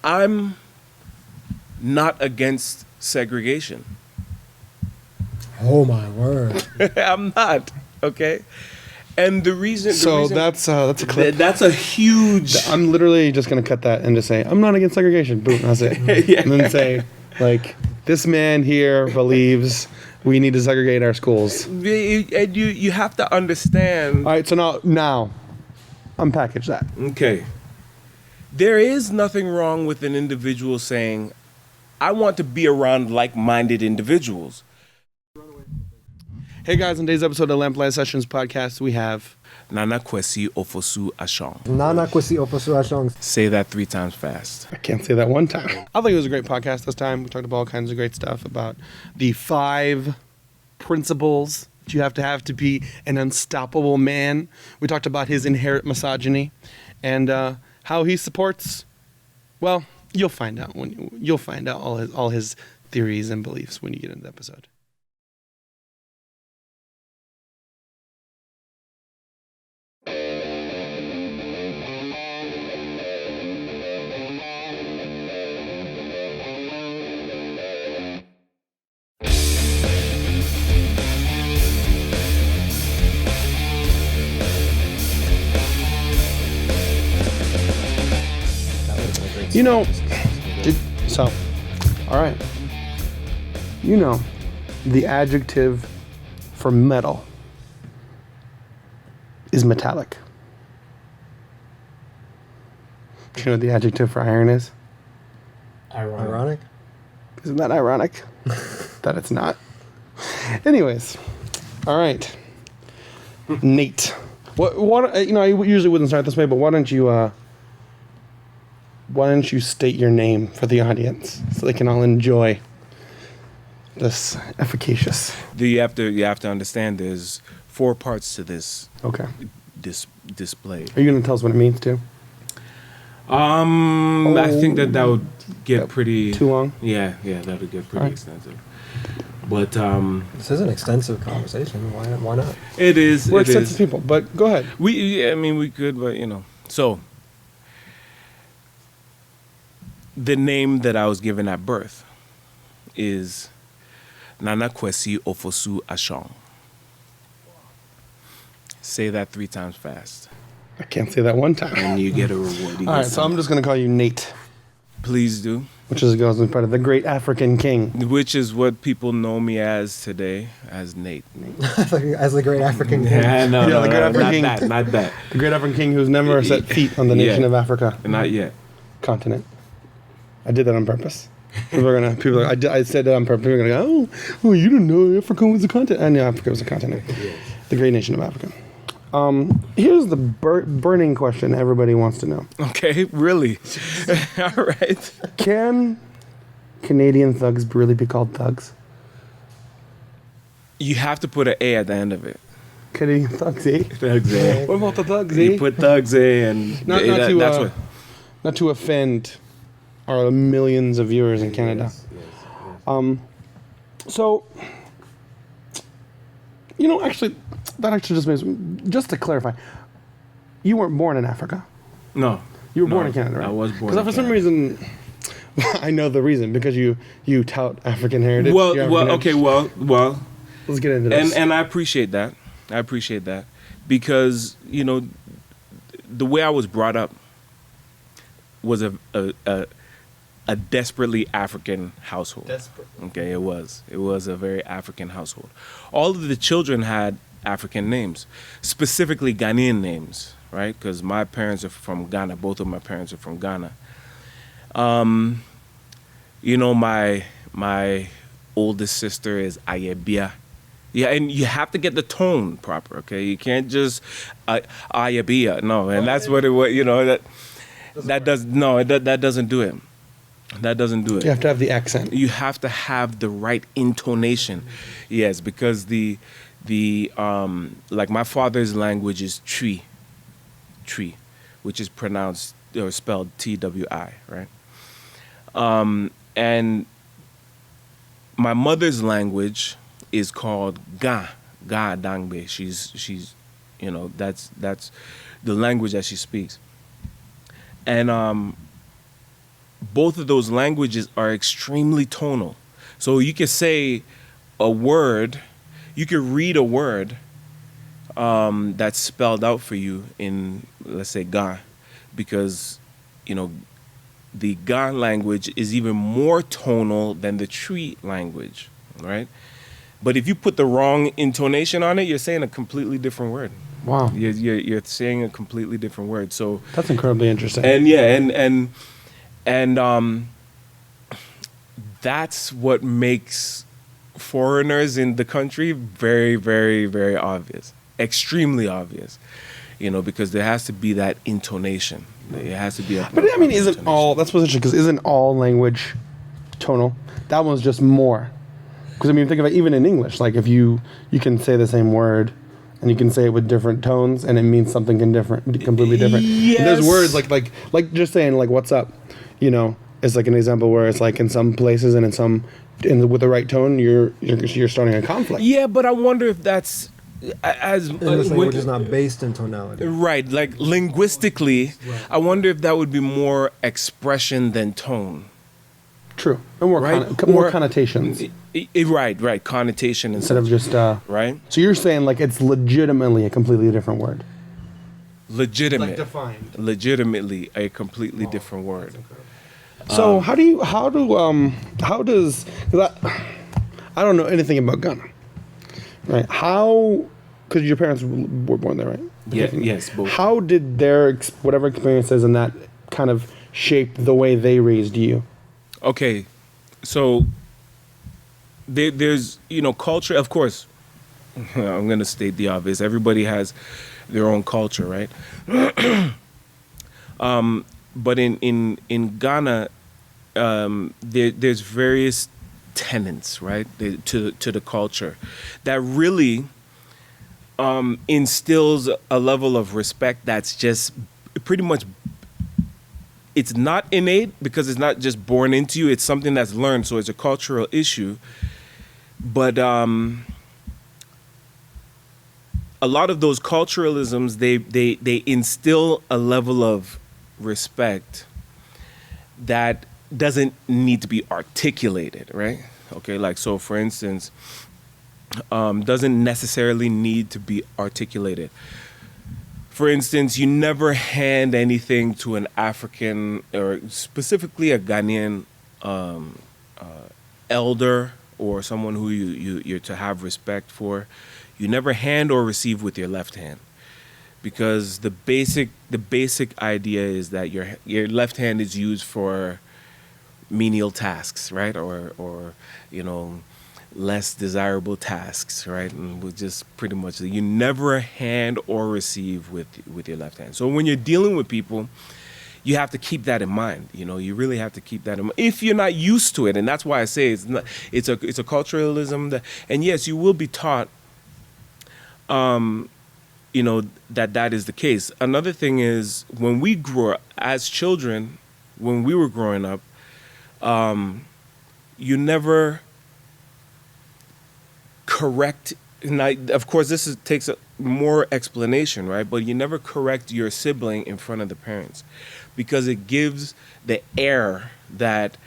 I'm not against segregation. Oh my word! I'm not. Okay. And the reason. That's a clip. That's a huge. I'm literally just gonna cut that and just say I'm not against segregation. Boom. That's it. Yeah. And then say like this man here believes we need to segregate our schools. And you have to understand. All right. So now, unpackage that. Okay. There is nothing wrong with an individual saying, I want to be around like-minded individuals. Hey guys, on today's episode of Lamplight Sessions podcast, we have Nana Kwesi Ofosu Ashong. Nana Kwesi Ofosu Ashong. Say that 3 times fast. I can't say that one time. I think it was a great podcast this time. We talked about all kinds of great stuff about the 5 principles that you have to be an unstoppable man. We talked about his inherent misogyny and how he supports. Well, you'll find out all his theories and beliefs when you get into the episode. You know, all right. You know, the adjective for metal is metallic. Do you know what the adjective for iron is? Ironic? Isn't that ironic? That it's not. Anyways, all right. Nate, what? You know, I usually wouldn't start this way, but why don't you state your name for the audience so they can all enjoy this efficacious? You have to understand there's 4 parts to this. Okay. This display. Are you going to tell us what it means too? I think that would get pretty too long. Yeah, that would get pretty extensive. But this is an extensive conversation. Why not? It is. We're extensive people, but go ahead. We could, but so. The name that I was given at birth is Nana Kwesi Ofosu Ashong. Say that 3 times fast. I can't say that one time. And you get a reward. All right, so I'm just going to call you Nate. Please do. Which goes in part of the great African king. Which is what people know me as today, as Nate. As the great African king. Yeah, no, the great African king. Not that. The great African king who's never set feet on the nation of Africa. Not yet. Continent. I did that on purpose. I said that on purpose. People are gonna go, oh, you didn't know Africa was a continent. I knew Africa was a continent. Yes. The great nation of Africa. Here's the burning question everybody wants to know. Okay, really? All right. Can Canadian thugs really be called thugs? You have to put an A at the end of it. Canadian thugs, eh? Thugs, eh? What about the thugs, eh? You put thugs, eh? And not to offend our millions of viewers in Canada. Yes. So, actually, that actually just makes, just to clarify, you weren't born in Africa. No. You were born in Canada, right? I was born in Canada. Because for some reason, I know the reason, because you tout African heritage. Well, let's get into this. And I appreciate that. Because, the way I was brought up was a desperately African household. Desperate. Okay, it was a very African household. All of the children had African names, specifically Ghanaian names, right? Because my parents are from Ghana. Both of my parents are from Ghana. My oldest sister is Ayebia. Yeah, and you have to get the tone proper, okay? You can't just Ayebia. No, and that's what it was. That doesn't do it. That doesn't do it. You have to have the accent. You have to have the right intonation. Yes, because the like my father's language is Twi, which is pronounced or spelled Twi, right? And my mother's language is called Ga Dangbe. She's that's the language that she speaks. And both of those languages are extremely tonal. So you could say a word, you could read a word that's spelled out for you in, let's say, Ga, because, you know, the Ga language is even more tonal than the Tree language, right? But if you put the wrong intonation on it, you're saying a completely different word. Wow. You're saying a completely different word. So That's incredibly interesting. and yeah, and that's what makes foreigners in the country very, very, very obvious, extremely obvious. You know, because there has to be that intonation. It has to be a. But I mean, isn't intonation. all, that's what's interesting, because isn't all language tonal? That one's just more. Because I mean, think of it, even in English, like if you can say the same word and you can say it with different tones and it means something completely different. Yes. And there's words like just saying like "what's up," you know, is like an example where it's like in some places and with the right tone you're starting a conflict. Yeah, but I wonder if that's as And this language is not based in tonality. right, like linguistically. I wonder if that would be more expression than tone. True. And more Right? more connotations Right, connotation instead of just right. So you're saying like it's legitimately a completely different word. Legitimate, defined. legitimately a completely different word. So how does 'cause I don't know anything about Ghana, right? How, because your parents were born there, right? Yeah, yes, both. How did their whatever experiences and that kind of shape the way they raised you? Okay, so there's, you know, culture, of course. I'm going to state the obvious. Everybody has their own culture, right? But in Ghana, there's various tenets, right, to the culture that really instills a level of respect that's just pretty much, it's not innate because it's not just born into you. It's something that's learned, so it's a cultural issue. But a lot of those culturalisms, they instill a level of respect that doesn't need to be articulated, right? Okay, like, so for instance, doesn't necessarily need to be articulated. For instance, you never hand anything to an African or specifically a Ghanaian elder or someone who you're to have respect for. You never hand or receive with your left hand, because the basic idea is that your left hand is used for menial tasks, right, or you know, less desirable tasks, right? And with just pretty much, you never hand or receive with your left hand. So when you're dealing with people, you have to keep that in mind. You know, you really have to keep that in mind if you're not used to it. And that's why I say it's a culturalism that, and yes, you will be taught, you know, that is the case. Another thing is, when we grew up as children, when we were growing up, you never correct, and of course this takes more explanation, right? But you never correct your sibling in front of the parents, because it gives the air that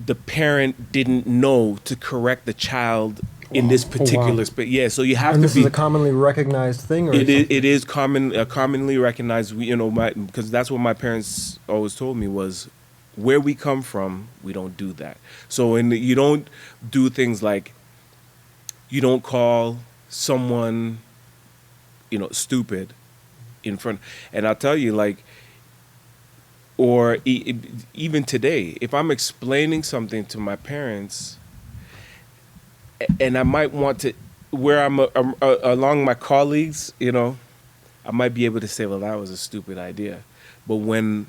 the parent didn't know to correct the child in this particular space. Yeah, so you have And to this be. is a commonly recognized thing, or It is commonly recognized. You know, because that's what my parents always told me was, where we come from, we don't do that. So you don't do things like, you don't call someone, you know, stupid in front. And I'll tell you, like, or even today, if I'm explaining something to my parents, and I might want to, where I'm along my colleagues, you know, I might be able to say, well, that was a stupid idea. But when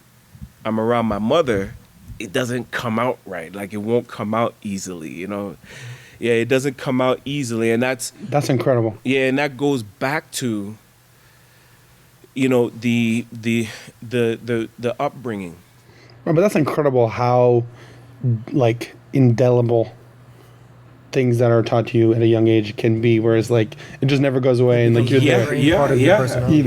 I'm around my mother, it doesn't come out right. Like, it won't come out easily, you know. Yeah, it doesn't come out easily, and that's incredible. Yeah, and that goes back to, you know, the upbringing. Right, but that's incredible how, like, indelible things that are taught to you at a young age can be, whereas like it just never goes away, and like you're there. part of your personality.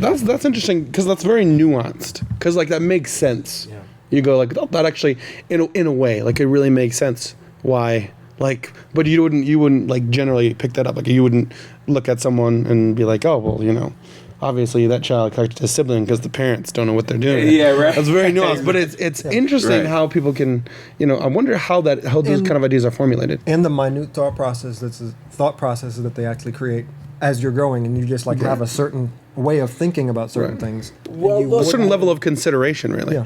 But that's interesting, because that's very nuanced, because like that makes sense. You go like, oh, that actually, in a way, like it really makes sense. Why? Like, but you wouldn't like generally pick that up. Like you wouldn't look at someone and be like, oh, well, obviously that child corrected his sibling because the parents don't know what they're doing. Yeah, right. That's very nuanced, but it's interesting how people can, I wonder how those kind of ideas are formulated. And the minute thought processes that they actually create as you're growing, and you just like have a certain way of thinking about certain things. Well, a certain level of consideration, really,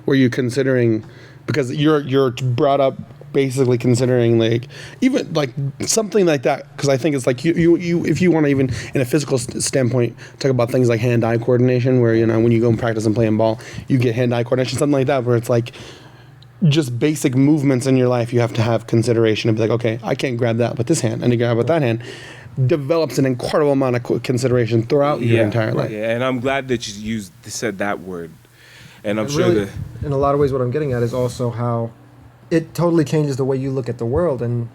where you're considering, because you're brought up basically considering like even like something like that, because I think it's like you if you want to even in a physical standpoint talk about things like hand-eye coordination, where when you go and practice and playing ball you get hand-eye coordination, something like that, where it's like just basic movements in your life you have to have consideration and be like, okay, I can't grab that with this hand, I need to grab with that hand. Develops an incredible amount of consideration throughout your entire life. Yeah, and I'm glad that you said that word, and I'm And sure really, that in a lot of ways what I'm getting at is also how it totally changes the way you look at the world, and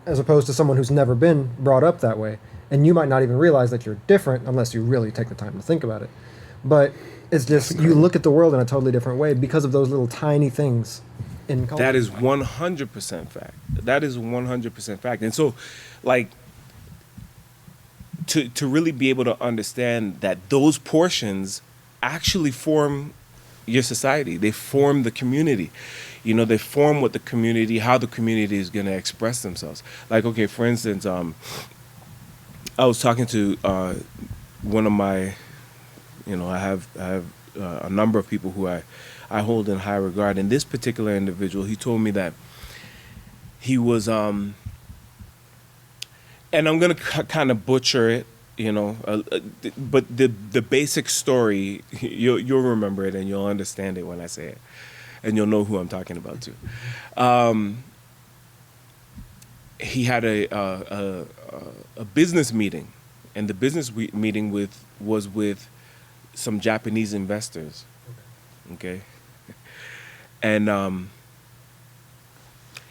as opposed to someone who's never been brought up that way, and you might not even realize that you're different unless you really take the time to think about it. But it's just you look at the world in a totally different way because of those little tiny things in culture. that is 100% fact. That is 100% fact. And so, like, to really be able to understand that those portions actually form your society. They form the community. They form what the community, how the community is going to express themselves. Like, okay, for instance, I was talking to one of my, I have a number of people who I hold in high regard. And this particular individual, he told me that he was, and I'm going to kind of butcher it, but the basic story, you'll remember it and you'll understand it when I say it. And you'll know who I'm talking about too. He had a business meeting, and the business meeting was with some Japanese investors. Okay, and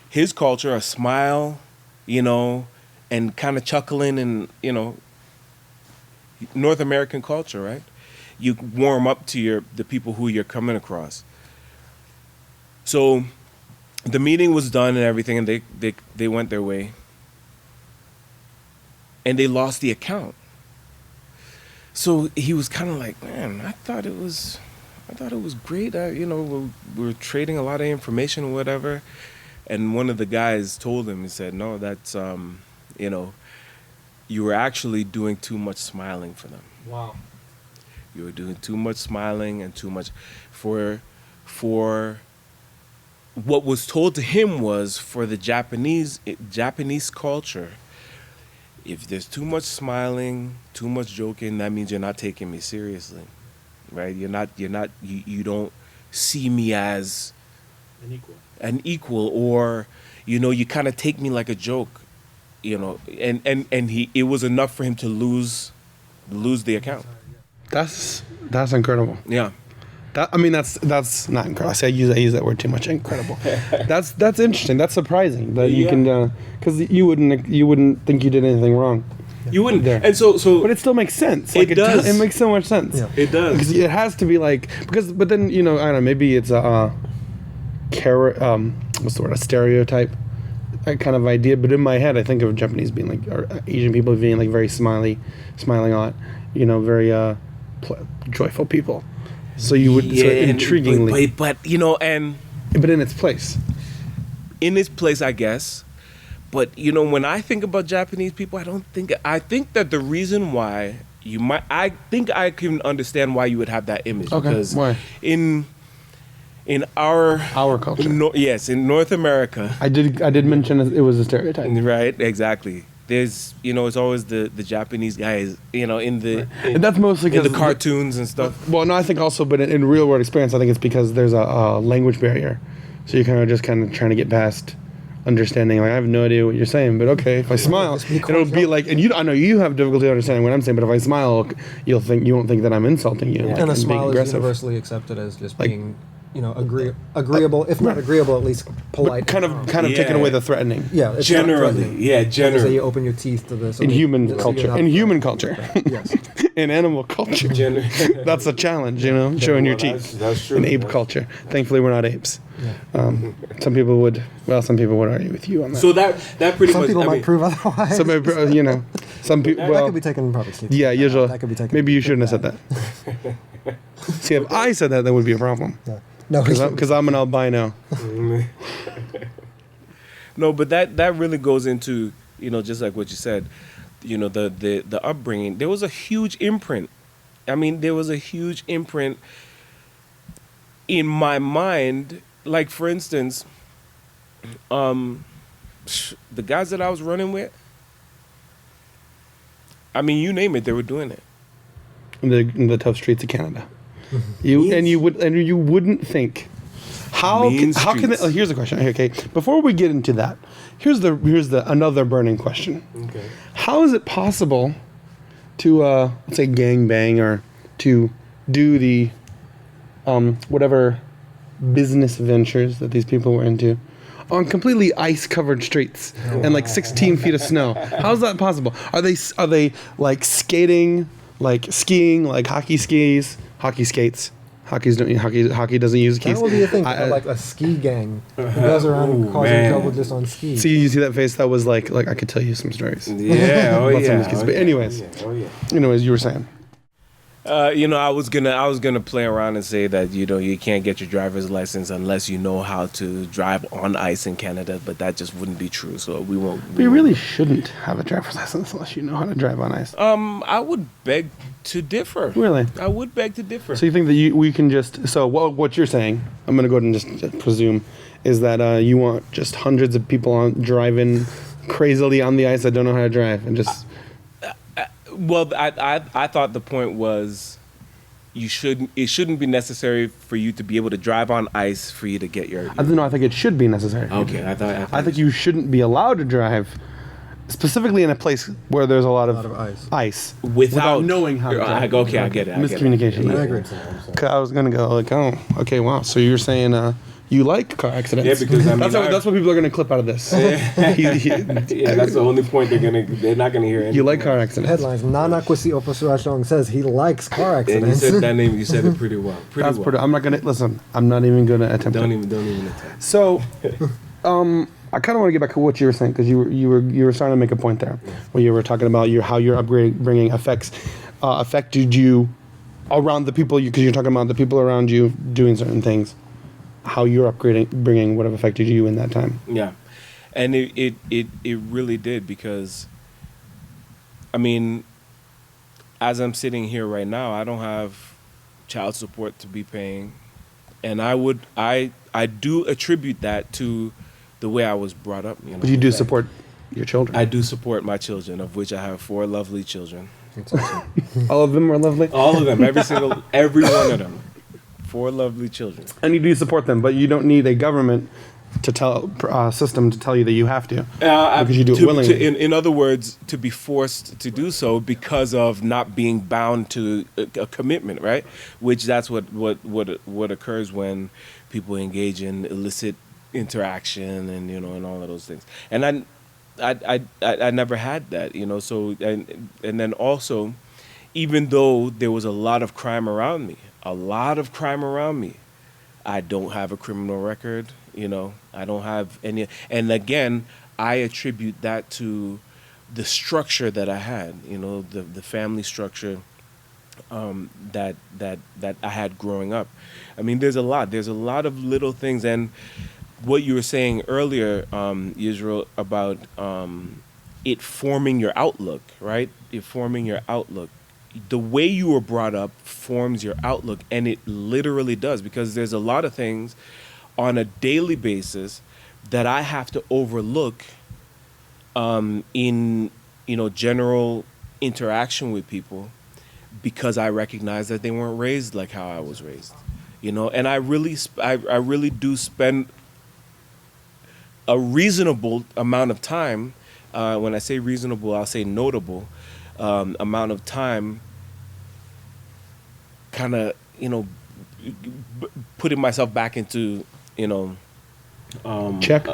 his culture, a smile, and kind of chuckling, and North American culture, right? You warm up to the people who you're coming across. So the meeting was done and everything, and they went their way. And they lost the account. So he was kind of like, man, I thought it was great. We're trading a lot of information or whatever. And one of the guys told him, he said, no, that's, you were actually doing too much smiling for them. Wow. You were doing too much smiling and too much for what was told to him was for the Japanese culture. If there's too much smiling, too much joking, that means you're not taking me seriously, right? You don't see me as an equal, or you kind of take me like a joke, and it was enough for him to lose the account. That's incredible. Yeah. That's not incredible. I use that word too much. Incredible. That's interesting. That's surprising that you can, because you wouldn't think you did anything wrong. You wouldn't. There. And so, but it still makes sense. It does. It makes so much sense. Yeah. It does. Because it has to be like, but then I don't know. Maybe it's a what's the word? A stereotype kind of idea. But in my head, I think of Japanese being like, or Asian people being like very smiling a lot. Very joyful people. So you would intriguingly, but in its place. In its place, I guess. But when I think about Japanese people, I think that the reason why I think I can understand why you would have that image. Okay. Because why? In our culture. Yes, in North America. I did mention it was a stereotype. Right, exactly. There's, it's always the Japanese guys, and that's mostly in the cartoons and stuff. Well, no, I think also, but in real world experience, I think it's because there's a language barrier. So you're kind of trying to get past understanding. Like, I have no idea what you're saying, but okay, if I smile, it'll be like, and I know you have difficulty understanding what I'm saying, but if I smile, you won't think that I'm insulting you. Yeah. And a smile is universally accepted as just being agreeable, if not agreeable, at least polite. Kind of Yeah. taking away the threatening. Yeah, it's not Generally, threatening. yeah, Like they say generally. you open your teeth to this. In human culture. In human culture. Yes. In animal culture. That's a challenge, showing your teeth. That's true. In ape culture. Thankfully, we're not apes. Some people would argue with you on that. So that pretty Some much. people I might mean, prove otherwise. some people, that could be taken probably. yeah, usually. That could be taken. Maybe you shouldn't have said that. See, if I said that would be a problem. No, Because I'm an albino. No, but that really goes into just like what you said, the upbringing. There was a huge imprint. I mean, there was a huge imprint in my mind. Like for instance, the guys that I was running with. I mean, you name it, they were doing it. In the tough streets of Canada. You wouldn't think. How can streets. here's the question. Okay, before we get into that, here's the another burning question. Okay. How is it possible to let's say gangbang or to do the whatever business ventures that these people were into on completely ice covered streets and like 16 feet of snow? How's that possible? Are they like skating, like skiing, like hockey skates? Hockey doesn't use skis. That would be a thing. Like a ski gang who goes around causing man. trouble just on skis. See, you see that face? That was like I could tell you some stories. Yeah. Oh About some of yeah. these kids. Oh, But yeah. anyways. Oh yeah. Anyways, you were saying. I was gonna play around and say that you can't get your driver's license unless you know how to drive on ice in Canada, but that just wouldn't be true. So we won't. But you really shouldn't have a driver's license unless you know how to drive on ice. I would beg to differ. Really? I would beg to differ. So you think that we can just what you're saying? I'm gonna go ahead and just presume is that you want just hundreds of people driving crazily on the ice that don't know how to drive and just. Well, I thought the point was it shouldn't be necessary for you to be able to drive on ice for you to get your. I think it should be necessary. Okay, I think you shouldn't be allowed to drive, specifically in a place where there's a lot of ice without knowing how to drive. Okay, I get it. Miscommunication. I agree. 'Cause I was gonna go like, oh, okay, wow. So you're saying you like car accidents? Yeah, because I mean, that's what people are gonna clip out of this. Yeah, that's the only point they're not gonna hear. You like car accidents? Headlines: Nanakwasi Oposuashong says he likes car And you accidents. said that name. You said it pretty well. That's pretty. I'm not gonna listen. I'm not even gonna attempt Don't it. even attempt. So, I kind of want to get back to what you were saying because you were starting to make a point there, where you were talking about how your upbringing affected you around the people because you're talking about the people around you doing certain things, how your upbringing would have affected you in that time. Yeah, and it really did because, I mean, as I'm sitting here right now, I don't have child support to be paying, and I do attribute that to the way I was brought up. But you do support your children. I do support my children, of which I have 4 lovely children. All of them are lovely. All of them, every one of them. 4 lovely children. And you do support them, but you don't need a government system to tell you that you have to because you do it willingly. In other words, to be forced to do so because of not being bound to a commitment, right? Which that's what occurs when people engage in illicit interaction and and all of those things. And I never had that, So and then also, even though there was a lot of crime around me, I don't have a criminal record. I don't have any. And again, I attribute that to the structure that I had. The family structure that I had growing up. I mean, there's a lot of little things. And what you were saying earlier, Israel, about it forming your outlook, right? It forming your outlook. The way you were brought up forms your outlook, and it literally does, because there's a lot of things on a daily basis that I have to overlook in general interaction with people, because I recognize that they weren't raised like how I was raised, and I really do spend a reasonable amount of time. When I say reasonable, I'll say notable amount of time kind of, putting myself back into, you know, Check.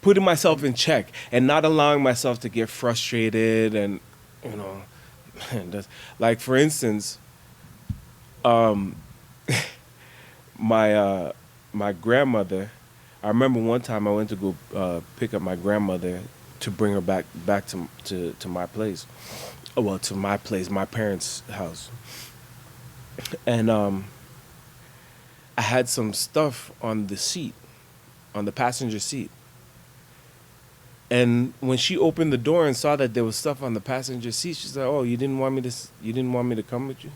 putting myself in check and not allowing myself to get frustrated and, you know, like for instance, my grandmother. I remember one time I went to go pick up my grandmother to bring her back to my place. Well, to my place, my parents' house, and I had some stuff on the seat, on the passenger seat. And when she opened the door and saw that there was stuff on the passenger seat, she said, "Oh, you didn't want me to come with you?"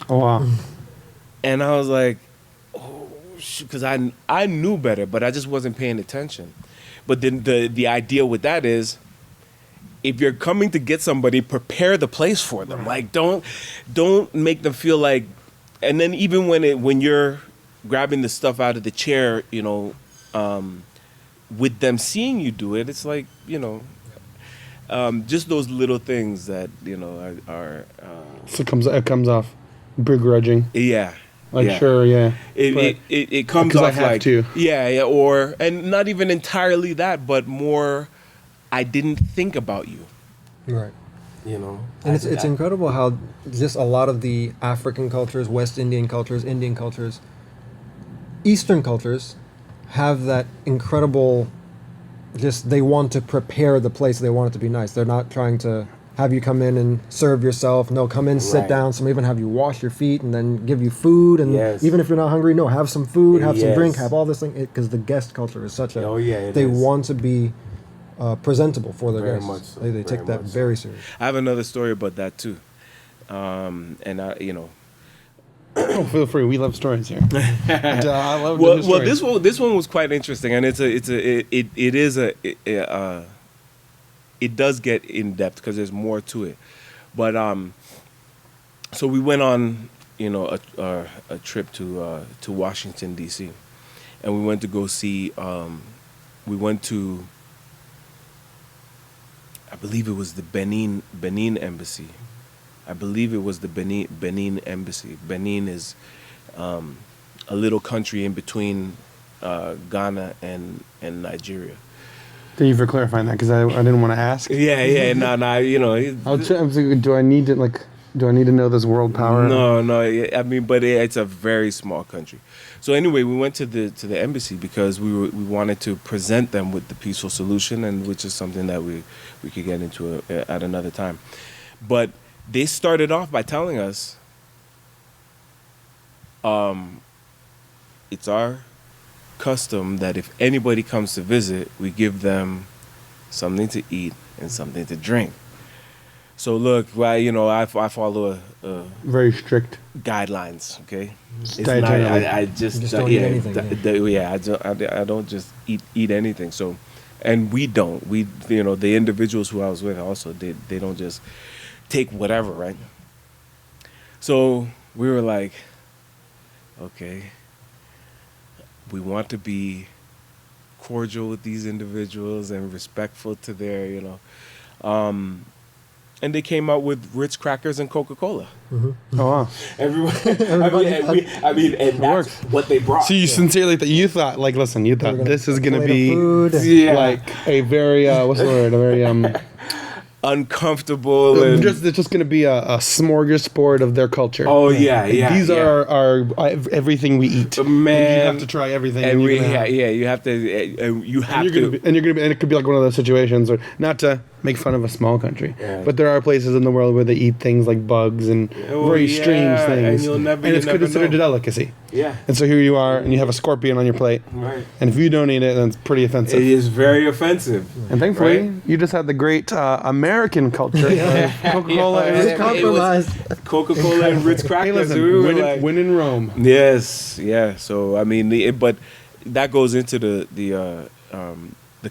Oh wow. And I was like, "Oh," because I knew better, but I just wasn't paying attention. But then the idea with that is, if you're coming to get somebody, prepare the place for them. Like don't make them feel like. And then even when you're grabbing the stuff out of the chair, you know, with them seeing you do it, it's like, you know, just those little things that, you know, are So it comes off begrudging. yeah. Like yeah. sure, yeah. It comes 'cause I off have like to. yeah, or and not even entirely that, but more, I didn't think about you. Right. You know, And it's incredible how just a lot of the African cultures, West Indian cultures, Indian cultures, Eastern cultures have that incredible, just they want to prepare the place. They want it to be nice. They're not trying to have you come in and serve yourself. No, come in, sit Right. down. Some even have you wash your feet and then give you food. And Yes. even if you're not hungry, no, have some food, have some drink, Yes. have all this thing. Because the guest culture is such a, Oh, yeah, it they is. want to be presentable for their Very guests. much so, They very take that much so. very serious. I have another story about that too, and I, you know, Oh, feel free. We love stories here. And, I love well, stories. this one was quite interesting, and it does get in depth because there's more to it, but so we went on, you know, a trip to Washington D.C. and we went to go see. We went to, I believe it was the Benin embassy. I believe it was the Benin embassy. Benin is a little country in between Ghana and Nigeria. Thank you for clarifying that because I didn't want to ask. Yeah, no, you know. I'm thinking, do I need to know this world power? No. I mean, but it's a very small country. So anyway, we went to the embassy because we wanted to present them with the peaceful solution, and which is something that we could get into at another time. But they started off by telling us, it's our custom that if anybody comes to visit, we give them something to eat and something to drink. So look, well, you know, I follow a Very strict. guidelines. Okay, it's not, dietary. I just You just don't eat anything, I don't just eat anything. So, and we you know, the individuals who I was with also they don't just take whatever, right? So we were like, okay, we want to be cordial with these individuals and respectful to their, you know, and they came out with Ritz crackers and Coca-Cola. Oh wow. Everyone, works. and that's what they brought. So you sincerely thought, like, listen, you thought We're this is gonna plate of be food. Yeah. like a very what's the word? A very Uncomfortable and it's just gonna be a smorgasbord of their culture. oh yeah, And yeah. these yeah. are everything we eat. Man, you have to try everything. and you're we, gonna have- you have to, you have and you're to. gonna be, and it could be like one of those situations where, not to make fun of a small country, Yeah. but there are places in the world where they eat things like bugs and Oh, very yeah, strange and things, you'll never- and it's you never considered a know. delicacy. Yeah, And so here you are, and you have a scorpion on your plate, right. and if you don't eat it, then it's pretty offensive. It is very offensive. And thankfully, Right? you just had the great American culture of Coca-Cola. Yeah, and it Ritz crackers. Compromise. Coca-Cola and Ritz Hey, crackers. listen, we were win, like, win in Rome. yes, yeah. So I mean, but that goes into the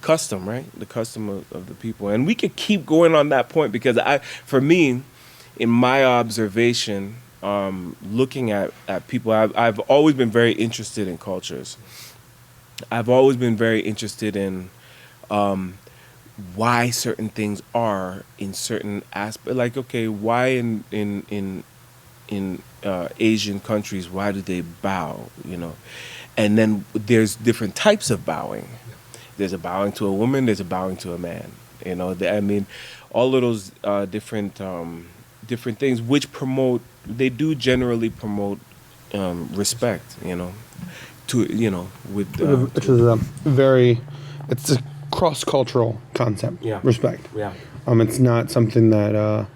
custom, right? The custom of the people, and we could keep going on that point because for me, in my observation, looking at people, I've always been very interested in cultures. I've always been very interested in why certain things are in certain aspects. Like, okay, why in Asian countries, why do they bow? And then there's different types of bowing. There's a bowing to a woman. There's a bowing to a man. I mean, all of those different things which they do generally promote respect. Which is it's a cross-cultural concept. Yeah. Respect. Yeah. It's not something that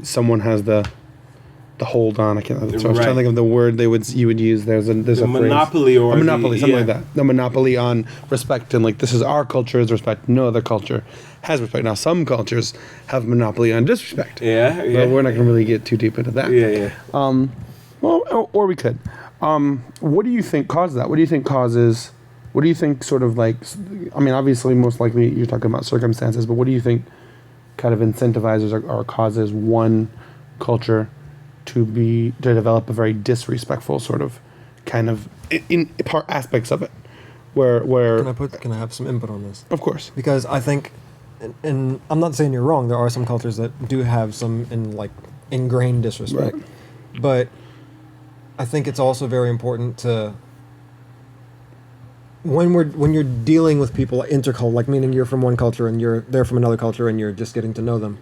someone has the hold on. I was trying to think of the word you would use. There's a monopoly phrase. A monopoly, something like that. The monopoly on respect, and like, this is our culture is respect. No other culture has respect. Now, some cultures have monopoly on disrespect. Yeah. But we're not going to really get too deep into that. Yeah. Well, or we could. What do you think causes that? What do you think causes? What do you think sort of like? I mean, obviously, most likely you're talking about circumstances, but what do you think kind of incentivizes or causes one culture to develop a very disrespectful sort of kind of in part aspects of it, where Can I have some input on this? of course. Because I think, and I'm not saying you're wrong. There are some cultures that do have some ingrained disrespect, Right. but I think it's also very important to when you're dealing with people intercultural, like meaning you're from one culture and they're from another culture and you're just getting to know them,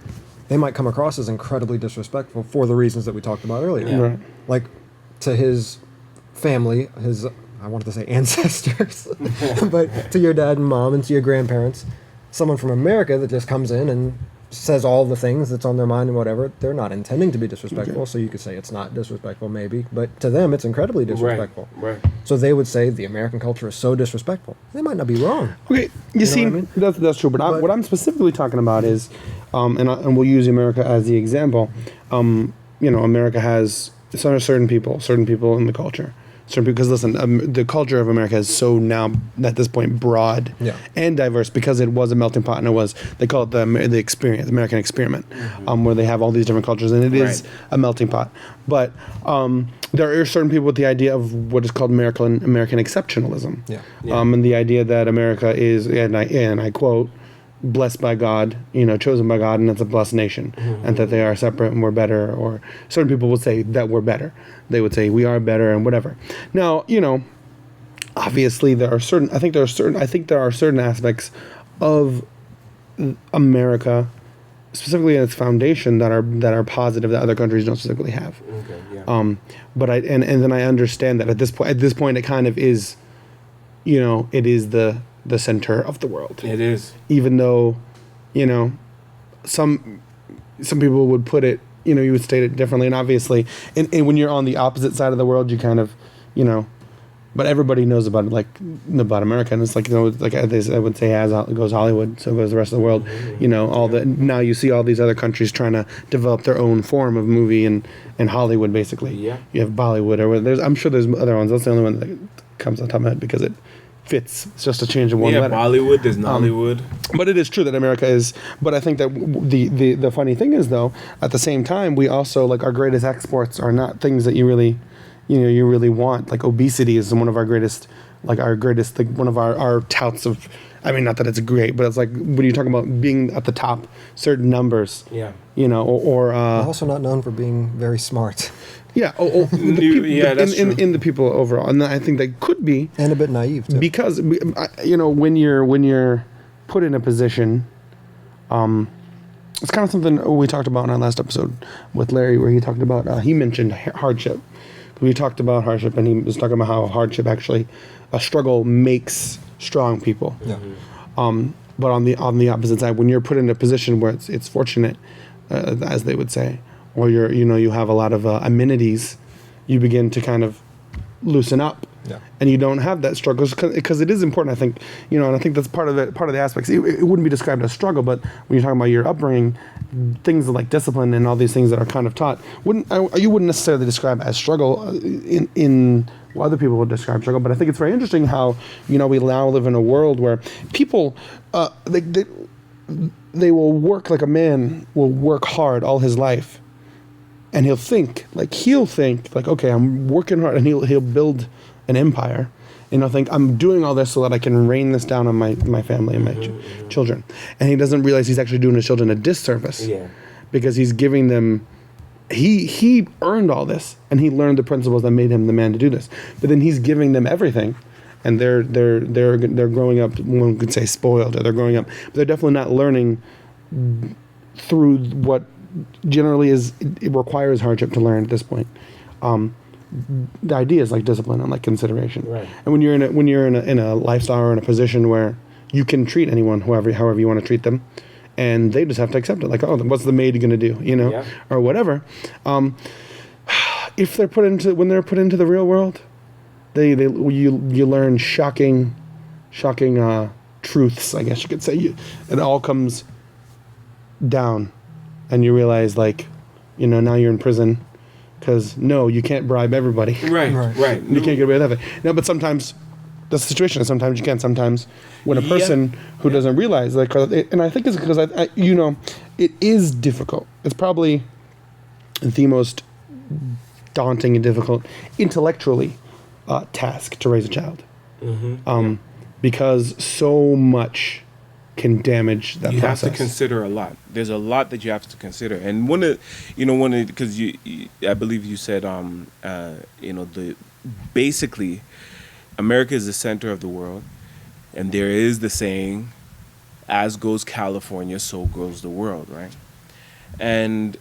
they might come across as incredibly disrespectful for the reasons that we talked about earlier. Yeah. Right. Like to his family, I wanted to say ancestors, but to your dad and mom and to your grandparents, someone from America that just comes in and says all the things that's on their mind and whatever, they're not intending to be disrespectful, so you could say it's not disrespectful maybe, but to them it's incredibly disrespectful. Right. So they would say the American culture is so disrespectful. They might not be wrong. Okay, you see, what I mean? that's true. But what I'm specifically talking about is, and we'll use America as the example. America has certain people in the culture. Because listen, the culture of America is so now at this point broad and diverse because it was a melting pot, and they call it the American experiment, where they have all these different cultures, and it is a melting pot. But there are certain people with the idea of what is called American exceptionalism, and the idea that America is, and I quote, blessed by God, chosen by God, and it's a blessed nation, and that they are separate and we're better, or certain people would say that we're better. They would say we are better and whatever. Now, obviously I think there are certain aspects of America, specifically in its foundation, that are positive that other countries don't specifically have. Okay. Yeah. But then I understand that at this point it kind of is, it is the center of the world. It is. Even though, some people would put it, you would state it differently, and obviously, and when you're on the opposite side of the world, you kind of, but everybody knows about it, about America, and it's like, like I would say, as goes Hollywood, so goes the rest of the world. Now you see all these other countries trying to develop their own form of movie and Hollywood, basically. Yeah. You have Bollywood, I'm sure there's other ones. That's the only one that comes on top of my head because it fits. It's just a change of one letter. Bollywood, there's Nollywood. But it is true that America is. But I think that the funny thing is, though, at the same time, we also, like, our greatest exports are not things that you really want. Like, obesity is one of our greatest, one of our touts of. I mean, not that it's great, but it's like when you talk about being at the top, certain numbers. Yeah. Or We're also not known for being very smart. Yeah. That's true. In the people overall, and I think that could be, and a bit naive too. because when you're put in a position, it's kind of something we talked about in our last episode with Larry, where he talked about he mentioned hardship. We talked about hardship, and he was talking about how hardship actually, a struggle makes strong people. Yeah. But on the opposite side, when you're put in a position where it's fortunate, as they would say, or you have a lot of amenities, you begin to kind of loosen up, and you don't have that struggle, because it is important, I think, and I think that's part of the aspects. It wouldn't be described as struggle, but when you're talking about your upbringing, things like discipline and all these things that are kind of taught, you wouldn't necessarily describe as struggle in what other people would describe struggle. But I think it's very interesting how we now live in a world where people they will work, like a man will work hard all his life. And he'll think like, okay, I'm working hard, and he'll build an empire, and he'll think, I'm doing all this so that I can rain this down on my family and my children. And he doesn't realize he's actually doing his children a disservice, because he's giving them he earned all this, and he learned the principles that made him the man to do this. But then he's giving them everything, and they're growing up. One could say spoiled, or they're growing up, but they're definitely not learning through what generally it requires hardship to learn at this point. The idea is like discipline and like consideration. Right. And when you're in a lifestyle or in a position where you can treat anyone however you want to treat them, and they just have to accept it. Like, oh, what's the maid going to do? Yeah. Or whatever. If they're when they're put into the real world, you learn shocking truths. I guess you could say. It all comes down, and you realize, like, now you're in prison because no, you can't bribe everybody. Right. You can't get away with that. No, but sometimes that's the situation. Sometimes you can. Sometimes when a person who doesn't realize, like, and I think it's because it is difficult. It's probably the most daunting and difficult intellectually task to raise a child, because so much can damage that you process. have to consider a lot. There's a lot that you have to consider, and because I believe you said, basically, America is the center of the world, and there is the saying, "As goes California, so goes the world," right? And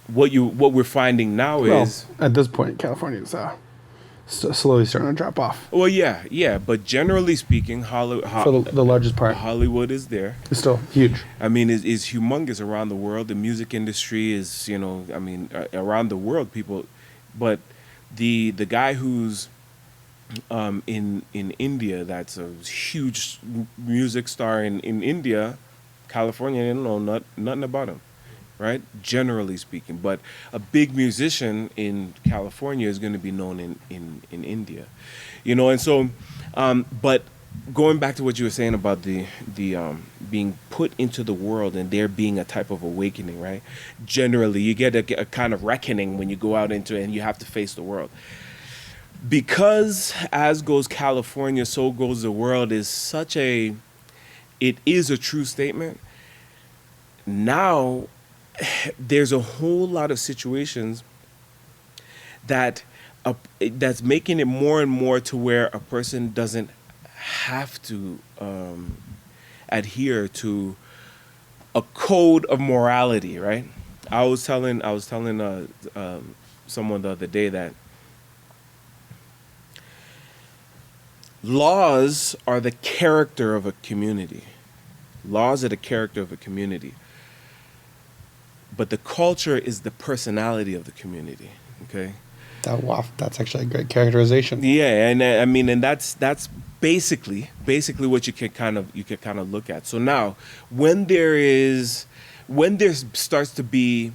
what we're finding now is, at this point, California is slowly starting to drop off. well, yeah, but generally speaking, For the largest part, Hollywood is there. it's still huge. I mean, is humongous around the world. The music industry is, around the world, people. But the guy who's in India, that's a huge music star in India, California, they don't know nothing about him, right? Generally speaking. But a big musician in California is going to be known in India, and so, but going back to what you were saying about the being put into the world and there being a type of awakening, right? Generally, you get a kind of reckoning when you go out into it and you have to face the world. Because as goes California, so goes the world it is a true statement. Now, there's a whole lot of situations that's making it more and more to where a person doesn't have to adhere to a code of morality, right? I was telling someone the other day that laws are the character of a community. Laws are the character of a community. But the culture is the personality of the community, okay? That's actually a great characterization. Yeah, and I mean, and that's basically what you can kind of look at. So now, when there starts to be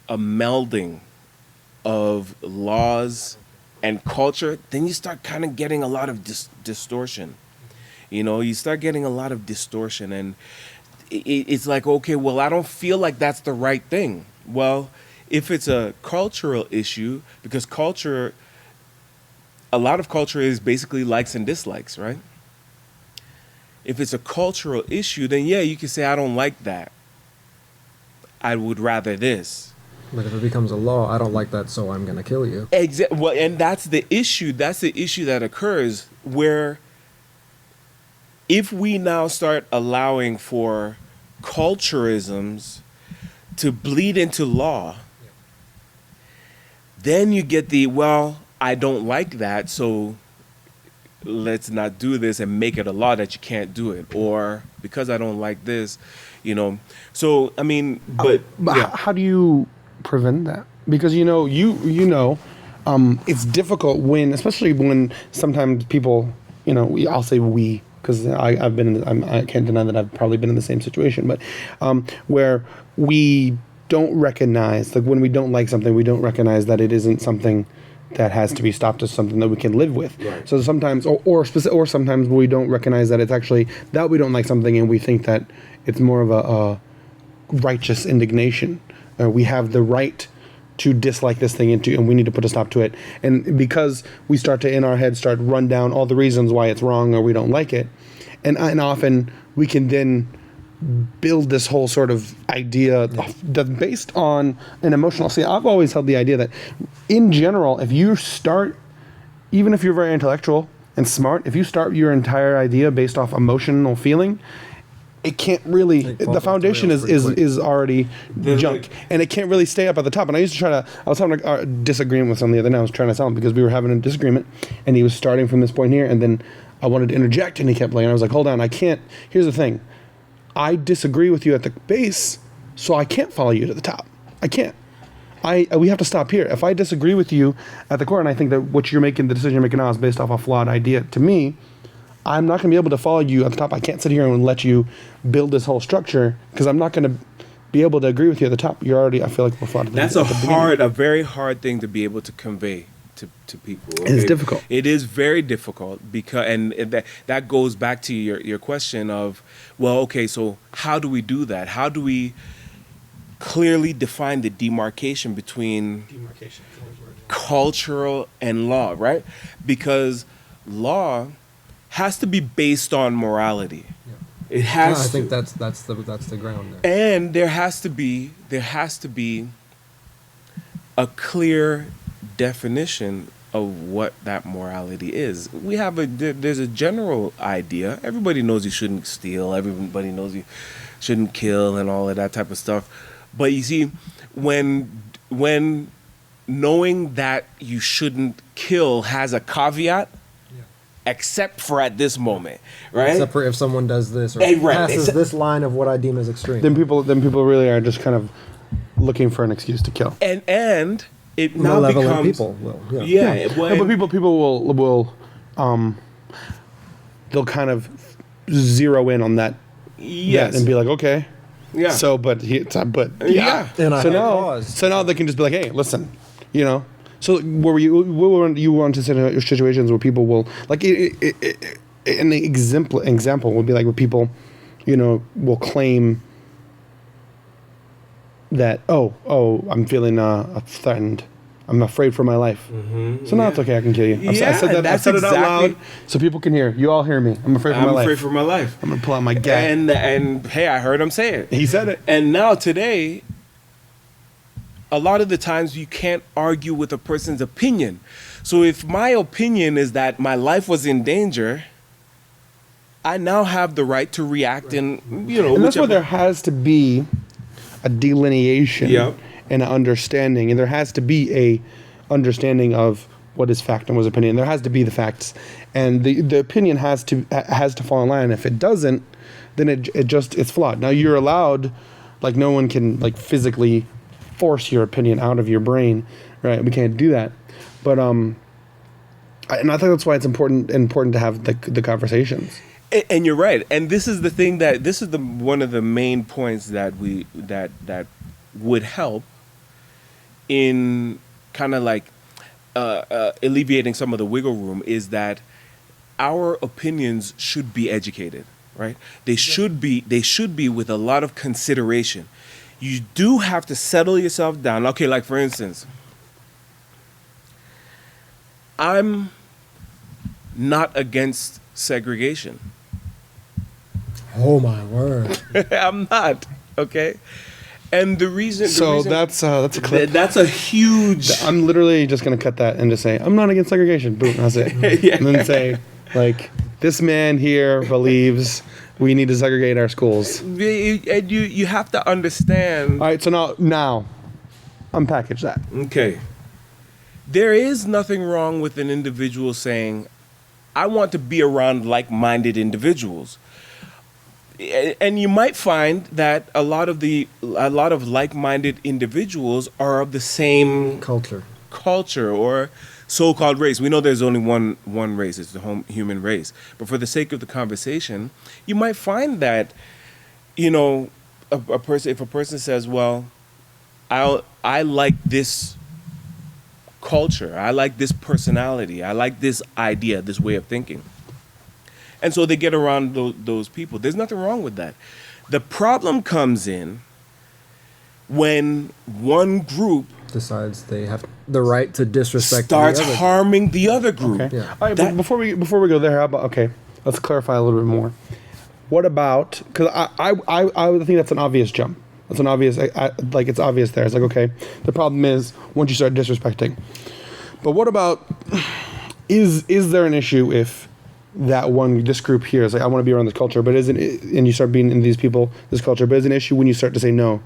a melding of laws and culture, then you start kind of getting a lot of distortion. You start getting a lot of distortion, and it's like, okay, well, I don't feel like that's the right thing. Well, if it's a cultural issue, because a lot of culture is basically likes and dislikes, right? If it's a cultural issue, then yeah, you can say, I don't like that. I would rather this. But if it becomes a law, I don't like that, so I'm going to kill you. Well, and that's the issue. That's the issue that occurs where if we now start allowing for culturisms to bleed into law, then you get I don't like that, so let's not do this and make it a law that you can't do it. Or because I don't like this, So, I mean, but yeah. How do you prevent that? Because it's difficult especially when sometimes people, I'll say we, because I've been I can't deny that I've probably been in the same situation, but where we don't recognize, like when we don't like something, we don't recognize that it isn't something that has to be stopped as something that we can live with. Right. So sometimes, or sometimes we don't recognize that it's actually that we don't like something, and we think that it's more of a righteous indignation. We have the right to dislike this thing and we need to put a stop to it. And because we start to, in our head, start run down all the reasons why it's wrong or we don't like it, and often we can then build this whole sort of idea that's based on an emotional. See, I've always held the idea that, in general, if you start, even if you're very intellectual and smart, if you start your entire idea based off emotional feeling, it can't really. The foundation is already junk, and it can't really stay up at the top. And I used to I was having a disagreement with someone the other night. I was trying to tell him because we were having a disagreement, and he was starting from this point here, and then I wanted to interject, and he kept playing. I was like, hold on, I can't. Here's the thing. I disagree with you at the base, so I can't follow you to the top. I can't. We have to stop here. If I disagree with you at the core, and I think that what you're making, the decision you're making now, is based off a flawed idea, to me, I'm not going to be able to follow you at the top. I can't sit here and let you build this whole structure because I'm not going to be able to agree with you at the top. You're already, I feel like, we're flawed. That's a very hard thing to be able to convey to people. Okay? It's difficult. It is very difficult because, and that goes back to your question of, well, okay, so how do we do that? How do we clearly define the demarcation between cultural and law, right? Because law has to be based on morality. Yeah. It has. I think that's the ground there. And there has to be a clear definition of what that morality is. We have there's a general idea. Everybody knows you shouldn't steal. Everybody knows you shouldn't kill and all of that type of stuff. But you see, when knowing that you shouldn't kill has a caveat. Except for at this moment, right? Except for if someone does this or passes this line of what I deem as extreme. Then people really are just kind of looking for an excuse to kill. And it now becomes people will. Yeah. But people will they'll kind of zero in on that. Yes. And be like, okay. Yeah. So, but yeah. So now they can just be like, hey, listen, you know. So you want to sit situations where people will like an example would be like where people, you know, will claim that I'm feeling threatened, I'm afraid for my life. Mm-hmm. So now it's okay, I can kill you. I said it out loud so people can hear. You all hear me. I'm afraid for my life. I'm afraid for my life. I'm gonna pull out my gat. And hey, I heard him say it. He said it. And now today, a lot of the times you can't argue with a person's opinion. So if my opinion is that my life was in danger, I now have the right to react in, you know. And that's why there has to be a delineation and an understanding. And there has to be a understanding of what is fact and what is opinion. There has to be the facts. And the opinion has to fall in line. If it doesn't, then it's flawed. Now you're allowed, like no one can like physically force your opinion out of your brain, right? We can't do that, but and I think that's why it's important to have the conversations. And you're right. And this is the thing one of the main points that would help in kind of like alleviating some of the wiggle room is that our opinions should be educated, right? They should be with a lot of consideration. You do have to settle yourself down. Okay, like for instance, I'm not against segregation. Oh my word! I'm not. Okay, and the reason. That's a clip. That's a huge. I'm literally just gonna cut that and just say I'm not against segregation. Boom, that's it. Yeah. And then say like this man here believes we need to segregate our schools. And you have to understand. All right, so now unpackage that. Okay. There is nothing wrong with an individual saying, I want to be around like-minded individuals. And you might find that a lot of like-minded individuals are of the same culture or so-called race. We know there's only one race. It's the human race. But for the sake of the conversation, you might find that, you know, if a person says, well, I like this culture, I like this personality, I like this idea, this way of thinking. And so they get around those people. There's nothing wrong with that. The problem comes in when one group decides they have the right to disrespect starts harming the other group. Okay. Yeah. All right, but before we go there, how about let's clarify a little bit more. What about, because I would think that's an obvious jump. That's an obvious, like it's obvious there. It's like, okay, the problem is once you start disrespecting. But what about, is there an issue if this group here is like, I want to be around this culture, but isn't it, and you start being in these people, this culture, but is an issue when you start to say, no,